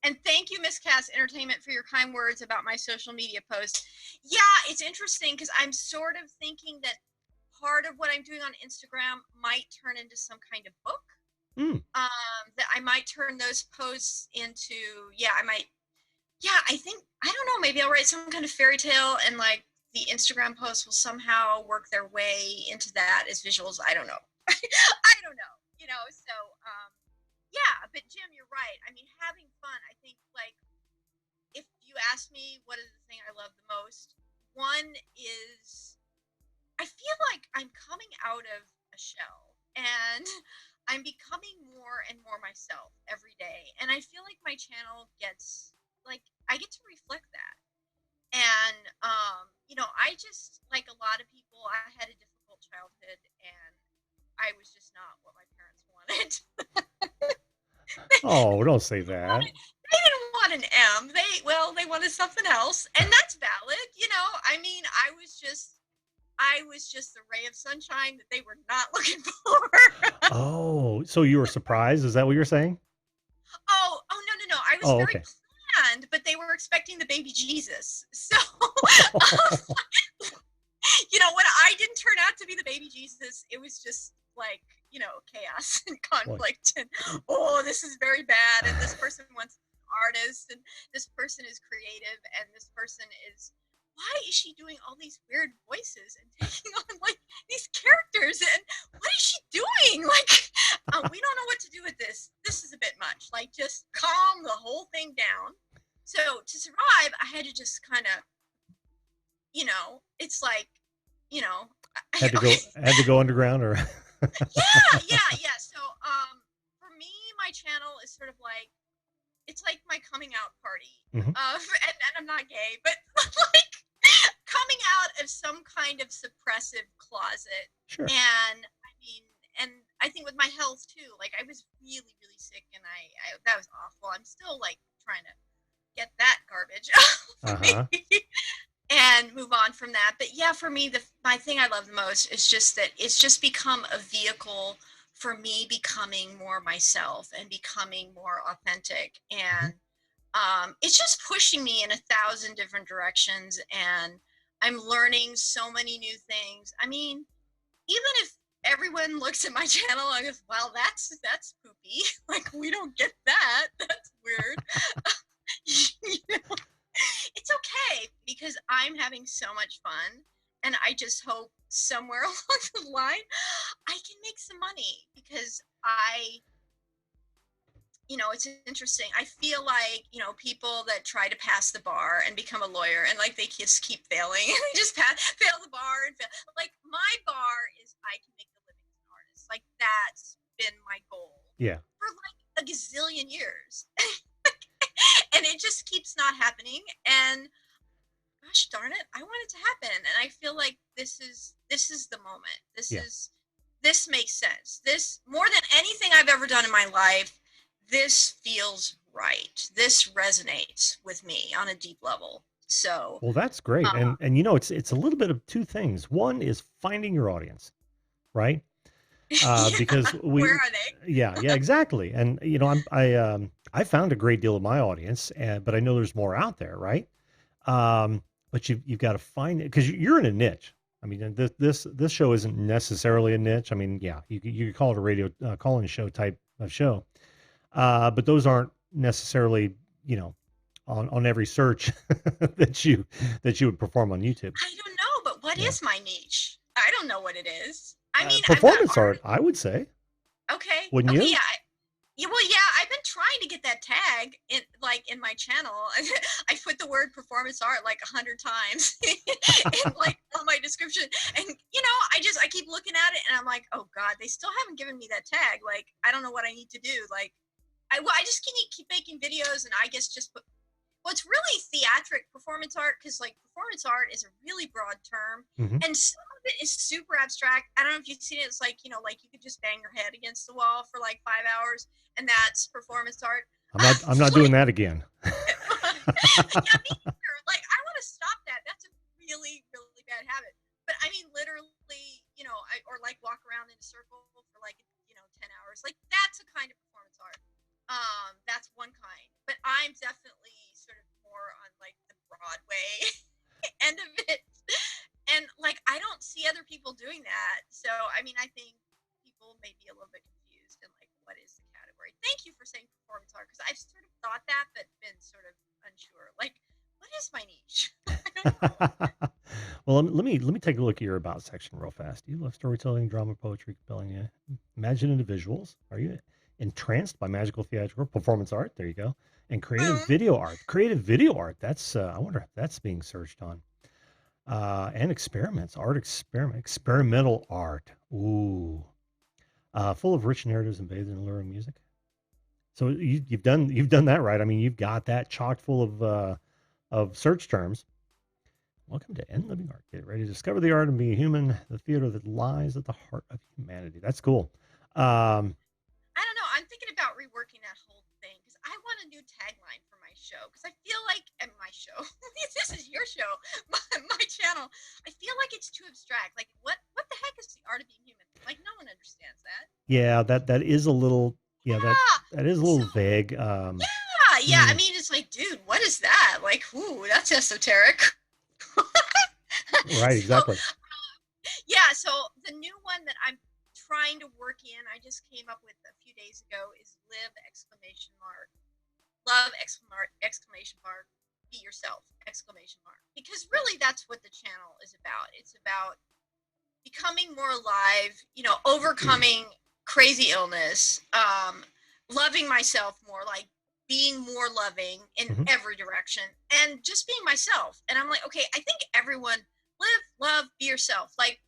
And thank you, Miss Cass Entertainment, for your kind words about my social media posts. Yeah, it's interesting, because I'm sort of thinking that part of what I'm doing on Instagram might turn into some kind of book. That I might turn those posts into, I think, I don't know, maybe I'll write some kind of fairy tale, and, like, the Instagram posts will somehow work their way into that as visuals. I don't know. I don't know, so, yeah, but Jim, you're right. I mean, having fun, I think, like, if you ask me what is the thing I love the most, one is, I feel like I'm coming out of a shell, and I'm becoming more and more myself every day. And I feel like my channel gets, like, I get to reflect that. And, I just, like a lot of people, I had a difficult childhood, and I was just not what my parents wanted. Oh, don't say that. They didn't want an M. They wanted something else, and that's valid. I mean, I was just the ray of sunshine that they were not looking for. Oh, so you were surprised? Is that what you're saying? Oh, no. I was very Okay. planned, but they were expecting the baby Jesus. So, when I didn't turn out to be the baby Jesus, it was just like, chaos and conflict and, oh, this is very bad. And this person wants to be an artist and this person is creative and this person is, why is she doing all these weird voices and taking on like these characters and what is she doing? Like, we don't know what to do with this. This is a bit much. Like, just calm the whole thing down. So to survive, I had to just kind of, it's like, had to go underground or yeah. So for me, my channel is sort of like, it's like my coming out party. Mhm. And I'm not gay, but like coming out of some kind of suppressive closet. sure. And I think with my health too, like I was really, really sick and I that was awful. I'm still like trying to get that garbage out of me and move on from that. But yeah, for me, my thing I love the most is just that it's just become a vehicle for me becoming more myself and becoming more authentic. And it's just pushing me in 1,000 different directions. And I'm learning so many new things. I mean, even if everyone looks at my channel and goes, well, that's poopy. Like, we don't get that. That's weird. It's okay because I'm having so much fun. And I just hope somewhere along the line, I can make some money because it's interesting. I feel like, people that try to pass the bar and become a lawyer and like they just keep failing and they just fail the bar and fail. Like my bar is I can make a living as an artist. Like that's been my goal. Yeah. For like a gazillion years. And it just keeps not happening. And gosh darn it, I want it to happen. And I feel like this is the moment. This makes sense. This, more than anything I've ever done in my life, this feels right. This resonates with me on a deep level. So Well, that's great. And it's a little bit of two things. One is finding your audience, right? Because where are they? yeah, exactly. And I found a great deal of my audience, but I know there's more out there, right? But you've got to find it because you're in a niche. I mean, this show isn't necessarily a niche. I mean, yeah, you could call it a radio call-in show type of show, but those aren't necessarily on every search that you would perform on YouTube. I don't know, but what is my niche? I don't know what it is. I mean, performance art, I would say. Okay. Wouldn't you? Yeah. Well, yeah, I've been trying to get that tag in my channel. I put the word performance art like 100 times in like on my description. And I keep looking at it and I'm like, oh God, they still haven't given me that tag. Like, I don't know what I need to do. Like, I just keep making videos and I guess just put, well, it's really theatric performance art because like performance art is a really broad term and some of it is super abstract. I don't know if you've seen it. It's like, like you could just bang your head against the wall for like 5 hours and that's performance art. I'm not doing that again. Yeah, me either. Like I want to stop that. That's a really, really bad habit. But I mean, literally, or like walk around in a circle for like, 10 hours. Like that's a kind of performance art. That's one kind, but I'm definitely sort of more on like the Broadway end of it. And like, I don't see other people doing that. So, I mean, I think people may be a little bit confused and like, what is the category? Thank you for saying performance art. Cause I've sort of thought that, but been sort of unsure. Like, what is my niche? I don't know. Well, let me take a look at your about section real fast. You love storytelling, drama, poetry, compelling, imaginative visuals. Are you entranced by magical theatrical performance art? There you go. And creative video art. Creative video art. That's I wonder if that's being searched on. And experiments, experimental art. Ooh. Full of rich narratives and bathed in alluring music. So you've done that right. I mean, you've got that chock full of search terms. Welcome to End Living Art. Get ready to discover the art and be a human, the theater that lies at the heart of humanity. That's cool. I don't know. I'm thinking about reworking that whole thing because I want a new tagline for my show because I feel like, and my show, this is your show, my channel. I feel like it's too abstract. Like, what the heck is the art of being human? Like, no one understands that. Yeah, that is a little, that is a little vague. Yeah. I mean, it's like, dude, what is that? Like, ooh, that's esoteric. Right, exactly. So the new one that I'm trying to work in, I just came up with a few days ago, is live exclamation mark, love exclamation mark, be yourself exclamation mark. Because really that's what the channel is about. It's about becoming more alive, overcoming crazy illness, loving myself more, like being more loving in Mhm. every direction, and just being myself. And I'm like, okay, I think everyone live, love, be yourself. Like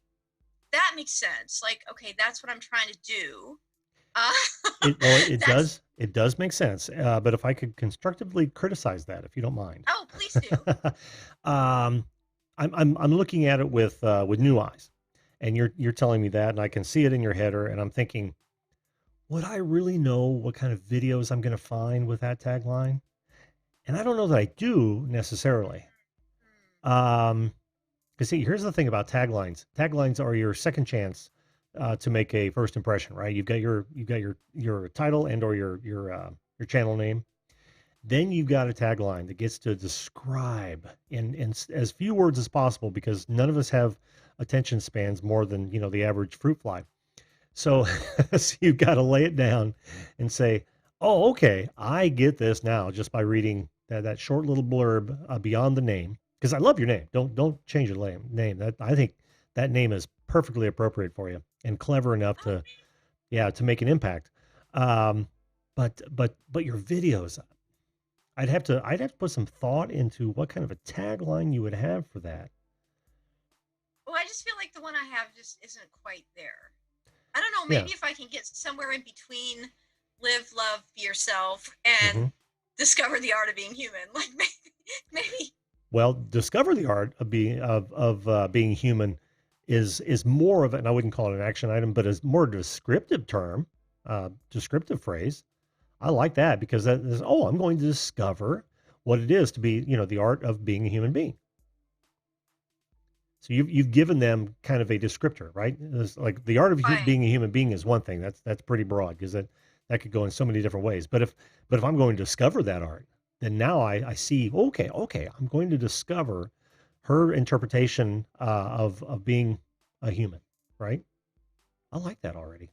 that makes sense. Like, okay, that's what I'm trying to do. Uh, that's It does make sense. But if I could constructively criticize that, if you don't mind. oh, please do. um, I'm looking at it with new eyes, and you're telling me that, and I can see it in your header, and I'm thinking, would I really know what kind of videos I'm going to find with that tagline? And I don't know that I do necessarily. Um, Because see, here's the thing about taglines. Taglines are your second chance to make a first impression, right? You've got your title and or your channel name. Then you've got a tagline that gets to describe in as few words as possible, because none of us have attention spans more than the average fruit fly. So, so you've got to lay it down and say, "Oh, okay, I get this now," just by reading that short little blurb beyond the name. Because I love your name. Don't change your name. That I think that name is perfectly appropriate for you and clever enough Oh, to make an impact. Um, but your videos, I'd have to put some thought into what kind of a tagline you would have for that. well, I just feel like the one I have just isn't quite there. I don't know. Yeah. Maybe if I can get somewhere in between live, love, be yourself, and hmm discover the art of being human. Like maybe. Well, discover the art of being human is more of it, and I wouldn't call it an action item, but is more descriptive term, descriptive phrase. I like that because that is, oh, I'm going to discover what it is to be, the art of being a human being. So you've given them kind of a descriptor, right? It's like the art of Right. being a human being is one thing. That's pretty broad because that could go in so many different ways. But if I'm going to discover that art, then now I see, okay, I'm going to discover her interpretation of being a human, right? I like that already.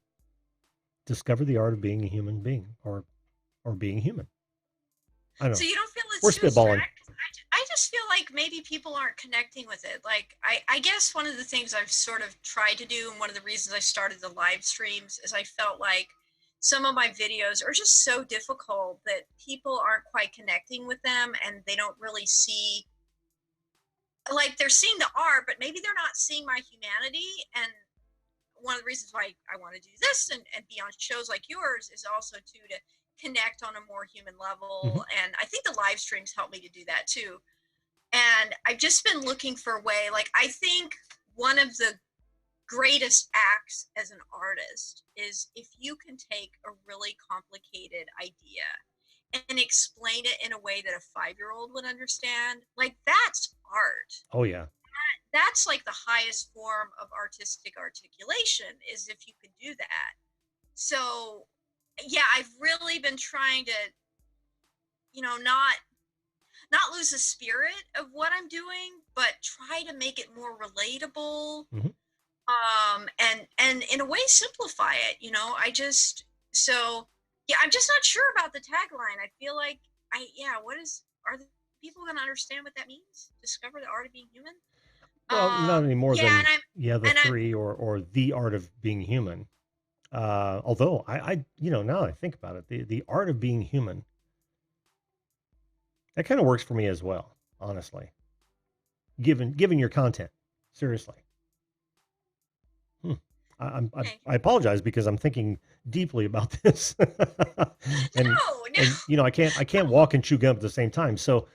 Discover the art of being a human being, or being human. I don't So know. you don't feel We're it's too spitballing. abstract? I just feel like maybe people aren't connecting with it. Like I guess one of the things I've sort of tried to do, and one of the reasons I started the live streams, is I felt like some of my videos are just so difficult that people aren't quite connecting with them, and they don't really see, like they're seeing the art, but maybe they're not seeing my humanity. And one of the reasons why I want to do this and be on shows like yours is also to connect on a more human hmm level. And I think the live streams help me to do that too. And I've just been looking for a way, like I think one of the greatest acts as an artist is if you can take a really complicated idea and explain it in a way that a 5-year-old would understand. Like that's art. Oh yeah. That's like the highest form of artistic articulation, is if you can do that. So yeah, I've really been trying to, not lose the spirit of what I'm doing, but try to make it more relatable, hmm and in a way simplify it. I just so yeah, I'm just not sure about the tagline. I feel like are the people going to understand what that means? Discover the art of being human. Well, not any more Yeah, than yeah, the and I'm three or the art of being human. Although now that I think about it, the art of being human, that kind of works for me as well, honestly. Given your content, seriously. Hmm. okay. I apologize because I'm thinking deeply about this, and No, no. I can't walk and chew gum at the same time. So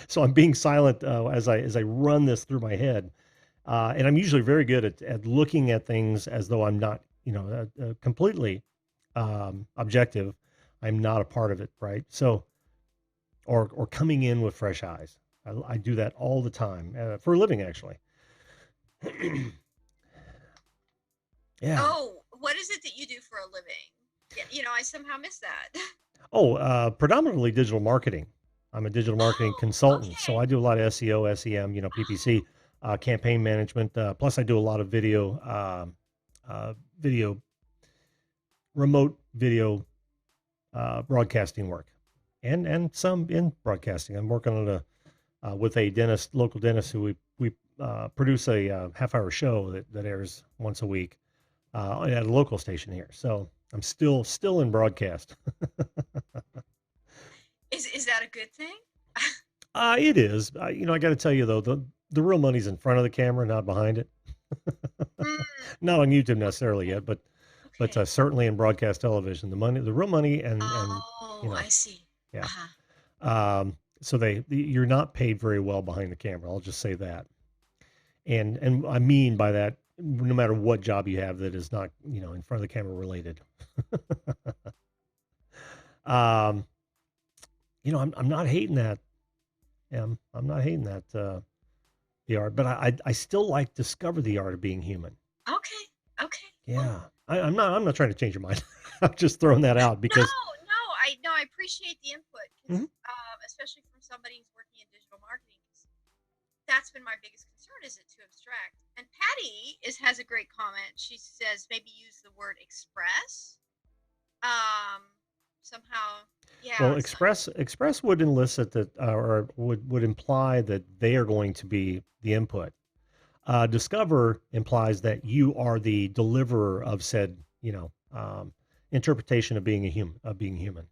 so I'm being silent as I run this through my head. And I'm usually very good at looking at things as though I'm not, completely objective. I'm not a part of it, right? So, or coming in with fresh eyes. I do that all the time for a living, actually. Yeah. Oh, what is it that you do for a living? Yeah, I somehow missed that. Oh, predominantly digital marketing. I'm a digital marketing Oh, consultant, so okay. I do a lot of SEO, SEM, PPC. campaign management. Plus, I do a lot of video, remote video broadcasting work, and some in broadcasting. I'm working on with a dentist, local dentist, who we produce a half-hour show that airs once a week at a local station here. So I'm still in broadcast. Is that a good thing? It is. I got to tell you though, the real money's in front of the camera, not behind it. Mm, Not on YouTube necessarily yet, but okay. certainly in broadcast television, the real money, and you Oh, know, I see. yeah. Uh-huh. So you're not paid very well behind the camera. I'll just say that. And I mean by that, no matter what job you have that is not, in front of the camera related. um, I'm not hating that. I'm not hating that the art, but I still like discover the art of being human. Okay. Okay. Well, Yeah. I'm not trying to change your mind. I'm just throwing that out no, because no, I appreciate the input because, Mhm. especially from somebody who's working in digital marketing, 'cause that's been my biggest concern. Is it too abstract? And Patty has a great comment. She says maybe use the word express. Um, somehow, Well, yeah. So, express would elicit that, or would imply that they are going to be the input. Discover implies that you are the deliverer of said, interpretation of being a human, of being human.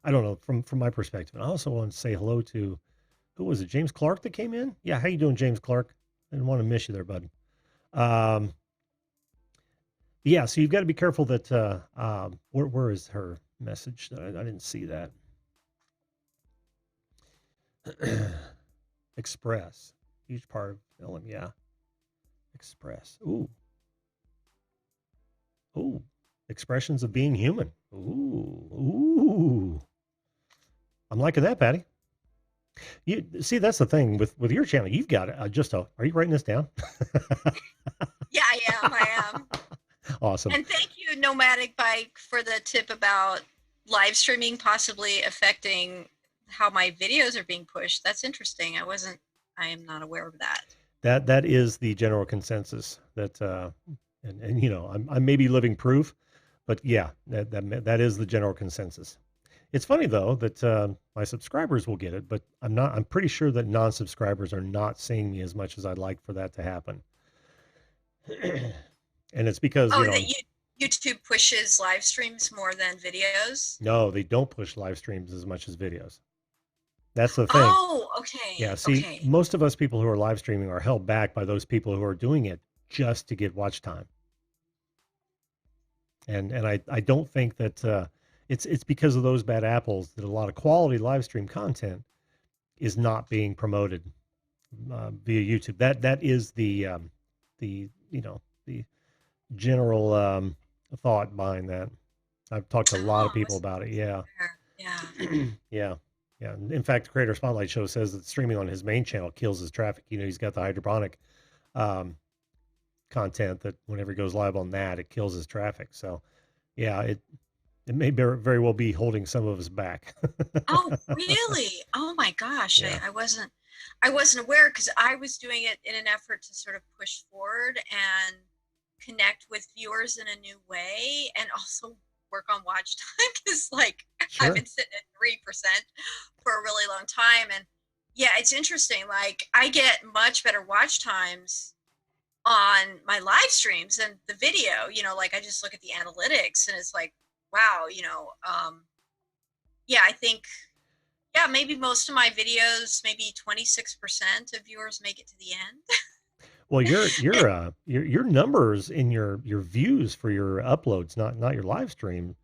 I don't know, from my perspective. And I also want to say hello to, who was it, James Clark, that came in? Yeah, how you doing, James Clark? I didn't want to miss you there, bud. Um, yeah, so you've got to be careful that where is her message? I didn't see that. Express, each part of film, yeah. Express. Ooh, expressions of being human. Ooh. I'm liking that, Patty. You see, that's the thing with your channel. You've got just a. Are you writing this down? yeah, I am. I am. Awesome. And thank you, Nomadic Bike, for the tip about live streaming possibly affecting how my videos are being pushed. That's interesting. I am not aware of that. That is the general consensus that, and I may be living proof, but yeah, that is the general consensus. It's funny though that my subscribers will get it, but I'm pretty sure that non-subscribers are not seeing me as much as I'd like for that to happen. And it's because, Oh, that YouTube pushes live streams more than videos? no, they don't push live streams as much as videos. That's the thing. Oh, okay. Yeah, see, Okay. most of us people who are live streaming are held back by those people who are doing it just to get watch time. And I don't think that it's because of those bad apples that a lot of quality live stream content is not being promoted via YouTube. That is the the general thought behind that. I've talked to a lot of Oh, people about it. Yeah. yeah. Yeah. Yeah. In fact, the Creator Spotlight Show says that streaming on his main channel kills his traffic. He's got the hydroponic um, content that whenever he goes live on that, it kills his traffic. So, yeah, it may very well be holding some of us back. Oh, really? Oh my gosh. Yeah. I wasn't aware because I was doing it in an effort to sort of push forward and connect with viewers in a new way and also work on watch time because I've Sure. been sitting at 3% for a really long time. And yeah, it's interesting. Like I get much better watch times on my live streams than the video, like I just look at the analytics and it's like, wow, yeah, I think, yeah, maybe most of my videos, maybe 26% of viewers make it to the end. Well, your numbers in your views for your uploads, not your live stream,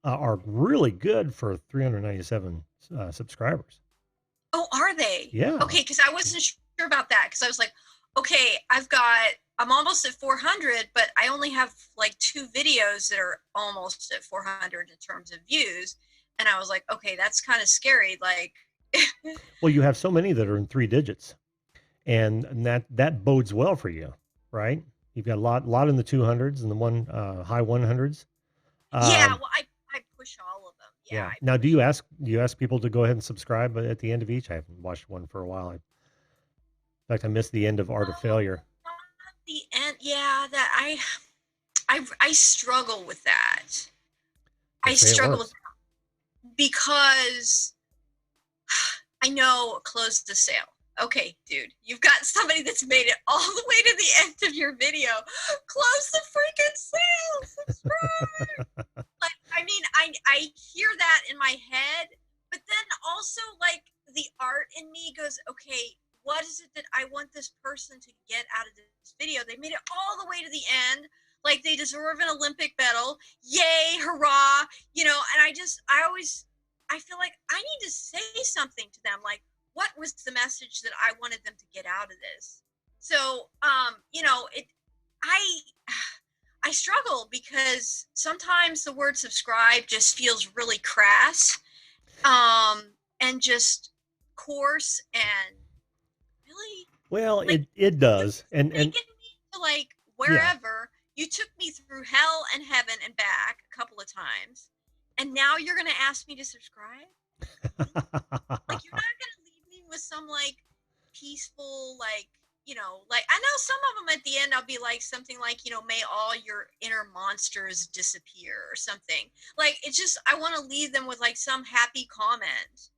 are really good for 397 subscribers. Oh, are they? Yeah. Okay, because I wasn't sure about that because I was like, okay, I'm almost at 400, but I only have like 2 videos that are almost at 400 in terms of views. And I was like, okay, that's kind of scary. Like, Well, you have so many that are in 3 digits, and that bodes well for you, right? You've got a lot in the 200s and the high 100s. yeah, Um, well, I push all of them. Yeah, yeah. I Now, push. do you ask people to go ahead and subscribe at the end of each? I haven't watched one for a while. In fact, I missed the end of Art of Failure. Not the end. Yeah, that I struggle with that. They I say it struggle with works. that because I know close the sale. Okay, dude, you've got somebody that's made it all the way to the end of your video. Close the freaking sale. Subscribe. Like, I mean, I hear that in my head, but then also like the art in me goes, okay, what is it that I want this person to get out of this video? They made it all the way to the end. Like they deserve an Olympic medal. Yay, hurrah. You know, and I feel like I need to say something to them. Like, what was the message that I wanted them to get out of this? So, you know, I, I struggle because sometimes the word subscribe just feels really crass, and just coarse and really Well, like it does, and taking me to like yeah. wherever. You took me through hell and heaven and back a couple of times, and now you're going to ask me to subscribe? Like you're not going to leave me with some like peaceful, like, you know, like I know some of them at the end I'll be like something like, you know, may all your inner monsters disappear or something. Like it's just I want to leave them with like some happy comment.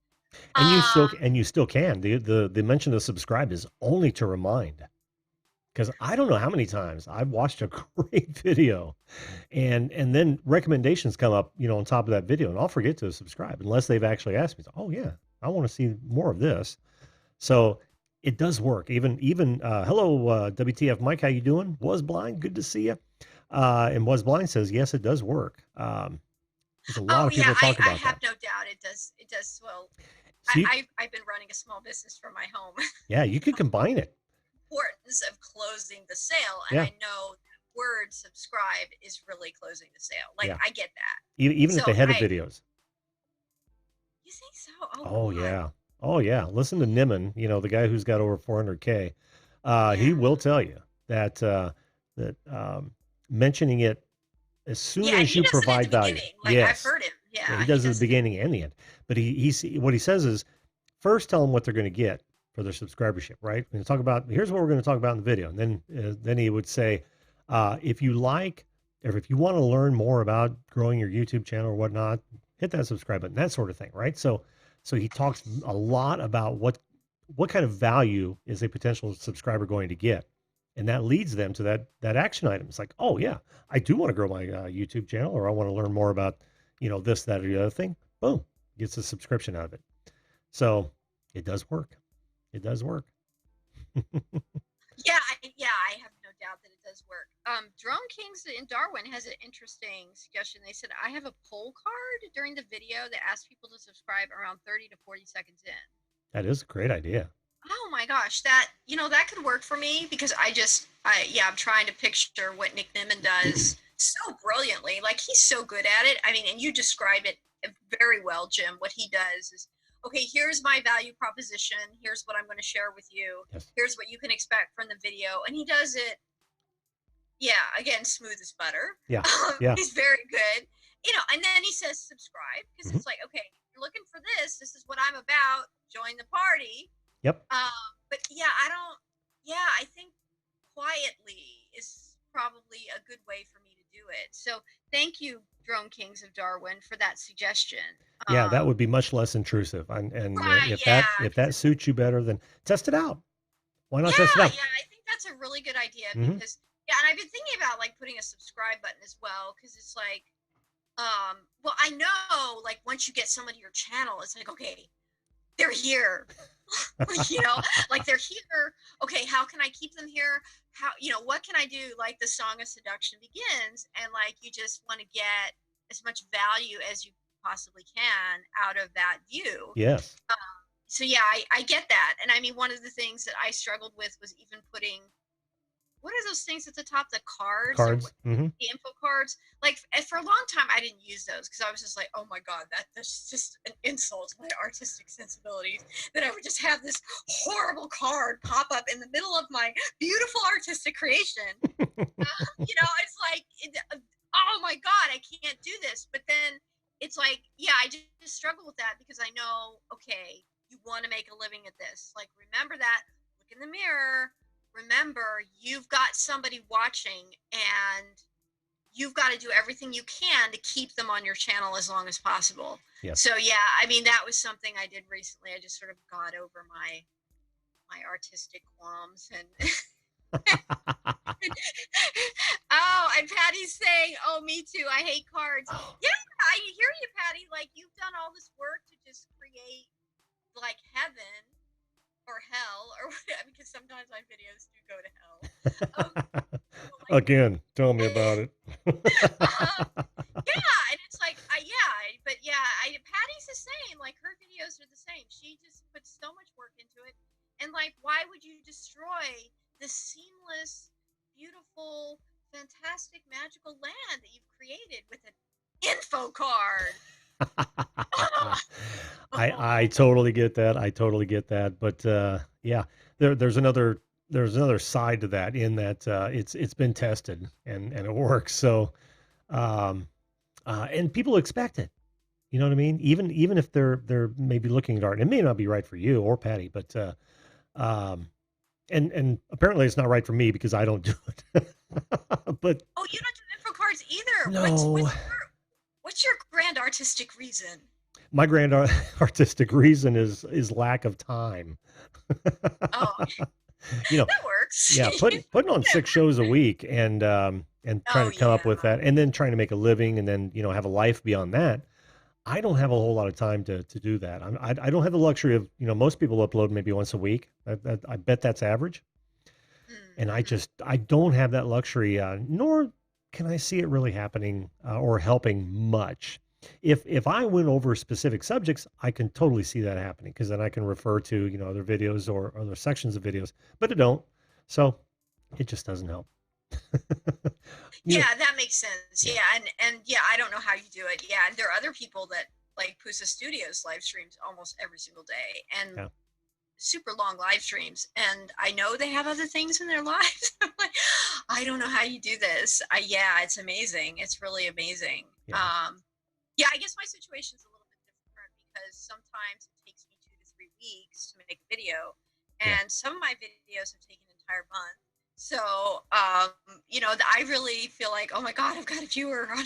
And Um you still can. The mention of subscribe is only to remind. Because I don't know how many times I've watched a great video and then recommendations come up, on top of that video, and I'll forget to subscribe unless they've actually asked me. Oh yeah, I want to see more of this. So it does work. Even hello, WTF Mike, how you doing? Was blind, good to see you. And was blind says yes, it does work. There's a lot oh of yeah, people talk I about have that. no doubt it does well. So you, I've been running a small business from my home. yeah, you could combine it. Importance of closing the sale, and Yeah, I know the word subscribe is really closing the sale. Like yeah. I get that. Even at So the head of I videos. you think so? Oh Oh God. yeah. Oh yeah. Listen to Nimon, the guy who's got over 400K. Yeah. He will tell you that mentioning it as soon Yeah, and as he you does it at the provide value. beginning. Like I've Yes. heard him. Yeah, he Yeah, he does it at the does it. beginning and the end. But what he says is first tell them what they're going to get for their subscribership, right? We're going to talk about here's what we're going to talk about in the video. And then he would say, if you like or if you want to learn more about growing your YouTube channel or whatnot, hit that subscribe button, that sort of thing, right? So he talks a lot about what kind of value is a potential subscriber going to get, and that leads them to that action item. It's like, oh yeah, I do want to grow my YouTube channel, or I want to learn more about this, that, or the other thing. Boom, gets a subscription out of it. So it does work. It does work. I have no doubt that it does work. Drone Kings in Darwin has an interesting suggestion. They said I have a poll card during the video that asks people to subscribe around 30 to 40 seconds in. That is a great idea. Oh my gosh, that could work for me because I'm trying to picture what Nick Nimmin does so brilliantly. Like he's so good at it. I mean, and you describe it very well, Jim. What he does is, okay, here's my value proposition. Here's what I'm going to share with you. Yes. Here's what you can expect from the video. And he does it, yeah, again, smooth as butter. Yeah. Yeah. He's very good. And then he says subscribe because it's like, okay, you're looking for this. This is what I'm about. Join the party. Yep. But I think quietly is probably a good way for me to do it. So thank you, Drone Kings of Darwin, for that suggestion. Yeah, that would be much less intrusive. And Right, if that suits you better, then test it out. Why not test it out? Yeah, I think that's a really good idea Mhm. because and I've been thinking about like putting a subscribe button as well because it's like, well, I know like once you get someone to your channel, it's like, okay, they're here. Like they're here. Okay, how can I keep them here? What can I do? Like the Song of Seduction begins, and like you just want to get as much value as you possibly can out of that view. Yes. So yeah, I get that. And I mean, one of the things that I struggled with was even putting, what are those things at the top, the cards? Mm-hmm. The info cards. Like for a long time, I didn't use those because I was just like, oh my God, that's just an insult to my artistic sensibilities that I would just have this horrible card pop up in the middle of my beautiful artistic creation. It's like, oh my God, I can't do this. But then it's like, yeah, I just struggle with that because I know, okay, you want to make a living at this. Like, remember that. Look in the mirror. Remember, you've got somebody watching, and you've got to do everything you can to keep them on your channel as long as possible. Yes. So yeah, I mean, that was something I did recently. I just sort of got over my artistic qualms and oh, and Patty's saying, "Oh, me too. I hate cards." Yeah, I hear you, Patty. Like, you've done all this work to just create like heaven or hell or whatever, because sometimes my videos do go to hell. Like, Again, tell me about it. yeah, and it's like, but yeah, Patty's the same. Like, her videos are the same. She just puts so much work into it, and like, why would you destroy the seamless, beautiful, fantastic, magical land that you've created with an info card? I totally get that. I totally get that. But yeah, there's another side to that, in that it's been tested and it works. So and people expect it. You know what I mean? Even if they're maybe looking at art, it may not be right for you or Patty, but um and apparently it's not right for me because I don't do it. But Oh, you don't do info cards either. no, What's your grand artistic reason? my grand artistic reason is lack of time. Oh, You know, that works. yeah, putting on 6 shows a week and trying Oh to come up with yeah. that, and then trying to make a living, and then, have a life beyond that. I don't have a whole lot of time to do that. I don't have the luxury of, most people upload maybe once a week. I bet that's average. And Mm-hmm. I don't have that luxury, nor can I see it really happening, or helping much. If I went over specific subjects, I can totally see that happening, because then I can refer to, other videos or other sections of videos, but I don't. So it just doesn't help. Yeah. Yeah, that makes sense. Yeah. Yeah, and yeah, I don't know how you do it. Yeah, and there are other people that like Pusa Studios live streams almost every single day, and Yeah. super long live streams. And I know they have other things in their lives. I'm like, I don't know how you do this. Yeah, it's amazing. It's really amazing. Yeah. Yeah, I guess my situation is a little bit different because sometimes it takes me 2 to 3 weeks to make a video, Yeah. and some of my videos have taken an entire month. So, I really feel like, oh my God, I've got a viewer on,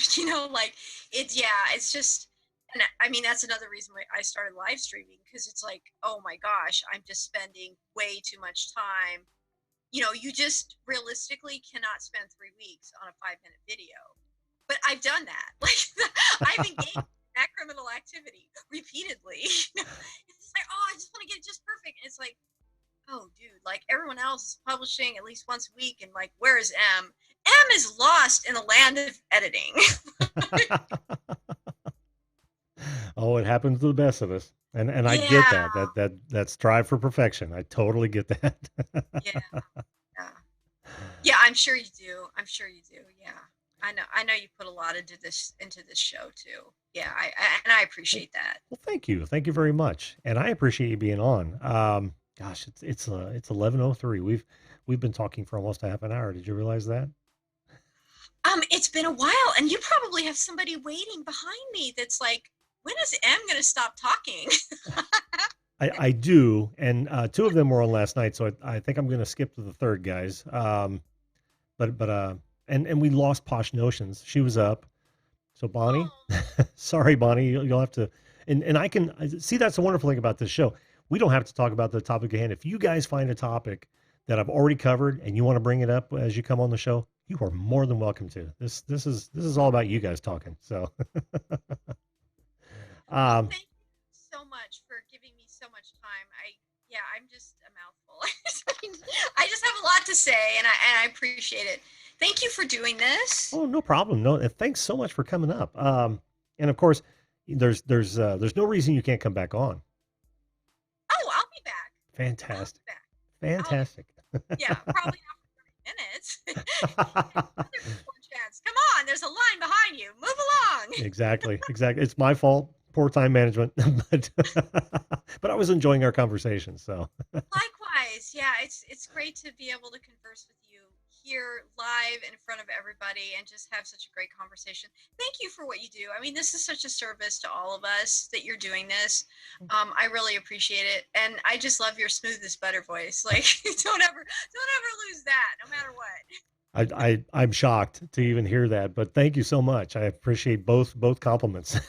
like it's just, and I mean, that's another reason why I started live streaming, because it's like, oh my gosh, I'm just spending way too much time. You just realistically cannot spend 3 weeks on a 5-minute video. But I've done that. Like, I've engaged in that criminal activity repeatedly. It's like, oh, I just want to get it just perfect. And it's like, oh, dude, like, everyone else is publishing at least once a week, and like, where is M? M is lost in the land of editing. Oh, it happens to the best of us. And I get Yeah, that strive for perfection. I totally get that. yeah, yeah, yeah. I'm sure you do. I'm sure you do. Yeah, I know. I know you put a lot into this show too. Yeah, and I appreciate that. Well, thank you. Thank you very much. And I appreciate you being on. Gosh, it's 11:03. We've been talking for almost a half an hour. Did you realize that? It's been a while, and you probably have somebody waiting behind me that's like, when is M going to stop talking? I do, and 2 of them were on last night, so I think I'm gonna skip to the third, guys. But and we lost Posh Notions. She was up. So Bonnie, Oh, sorry, Bonnie, you'll have to, and see, that's the wonderful thing about this show. We don't have to talk about the topic at hand. If you guys find a topic that I've already covered and you want to bring it up as you come on the show, you are more than welcome to. This is all about you guys talking. So, well, um, thank you so much for giving me so much time. Yeah, I'm just a mouthful. I just have a lot to say, and I appreciate it. Thank you for doing this. oh, no problem. No, and thanks so much for coming up. And of course, there's no reason you can't come back on. Oh, I'll be back. I'll Fantastic, be back. fantastic. Yeah, probably not for 30 minutes. Another one chance. Come on, there's a line behind you. Move along. Exactly. It's my fault. Poor time management, but but I was enjoying our conversation. So Likewise, yeah, it's great to be able to converse with you here live in front of everybody and just have such a great conversation. Thank you for what you do. I mean, this is such a service to all of us that you're doing this. I really appreciate it. And I just love your smooth as butter voice. Like, don't ever lose that, no matter what. I'm shocked to even hear that, but thank you so much. I appreciate both compliments.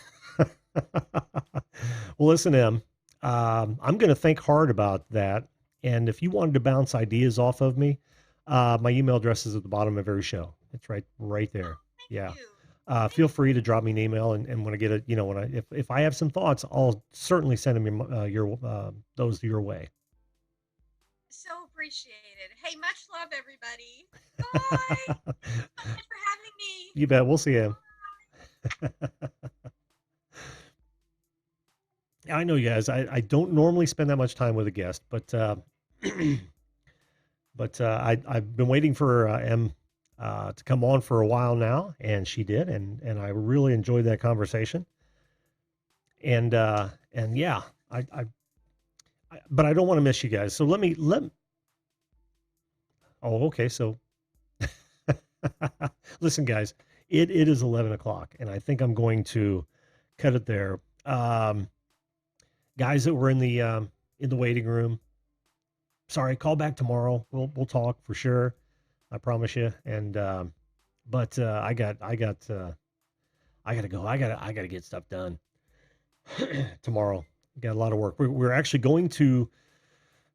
Well, listen, Em, I'm going to think hard about that. And if you wanted to bounce ideas off of me, my email address is at the bottom of every show. It's right there. Thank Yeah. you. Feel free to drop me an email, and when I get it, if I have some thoughts, I'll certainly send them those your way. So appreciated. Hey, much love, everybody. Bye. Thanks so much for having me. You bet. We'll see you. I know, you guys. I don't normally spend that much time with a guest, but I've been waiting for Em to come on for a while now, and she did, and I really enjoyed that conversation. And yeah, but I don't want to miss you guys. So let. Oh, okay. So listen, guys, it is 11 o'clock, and I think I'm going to cut it there. Guys that were in the waiting room, sorry, call back tomorrow. We'll talk for sure. I promise you. And but I got to go. I gotta get stuff done tomorrow. Got a lot of work. We're actually going to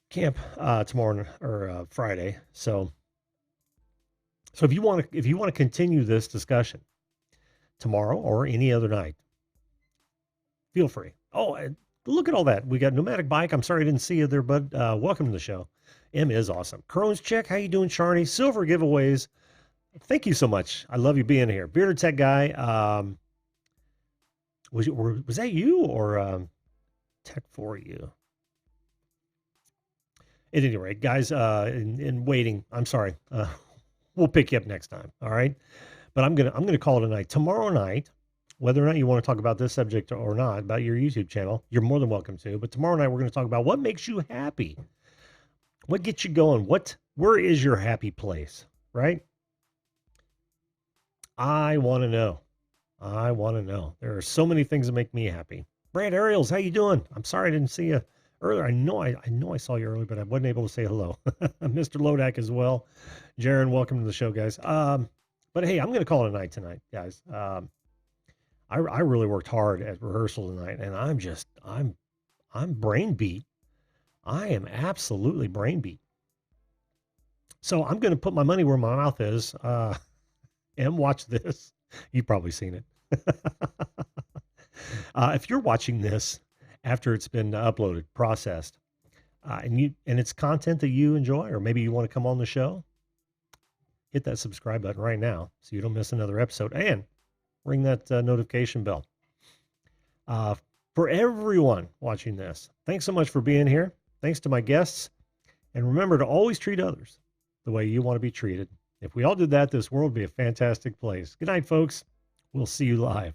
camp tomorrow or Friday. So if you want to continue this discussion tomorrow or any other night, feel free. Oh, look at all that. We got Nomadic Bike. I'm sorry I didn't see you there, bud. Welcome to the show. M is awesome. Crohn's Chick, how you doing, Sharny? Silver giveaways. Thank you so much. I love you being here. Bearded Tech Guy. Was that you or Tech for you? At any rate, guys, in waiting, I'm sorry. We'll pick you up next time. All right. But I'm gonna call it a night. Tomorrow night, whether or not you want to talk about this subject or not, about your YouTube channel, you're more than welcome to. But tomorrow night, we're going to talk about what makes you happy. What gets you going? Where is your happy place, right? I want to know. There are so many things that make me happy. Brad Ariels, how you doing? I'm sorry I didn't see you earlier. I know I saw you earlier, but I wasn't able to say hello. Mr. Lodak as well. Jaron, welcome to the show, guys. But hey, I'm going to call it a night tonight, guys. I really worked hard at rehearsal tonight, and I'm brain beat. I am absolutely brain beat. So I'm going to put my money where my mouth is. And watch this. You've probably seen it. If you're watching this after it's been uploaded, processed, and it's content that you enjoy, or maybe you want to come on the show, hit that subscribe button right now so you don't miss another episode, and ring that notification bell. For everyone watching this, thanks so much for being here. Thanks to my guests. And remember to always treat others the way you want to be treated. If we all did that, this world would be a fantastic place. Good night, folks. We'll see you live.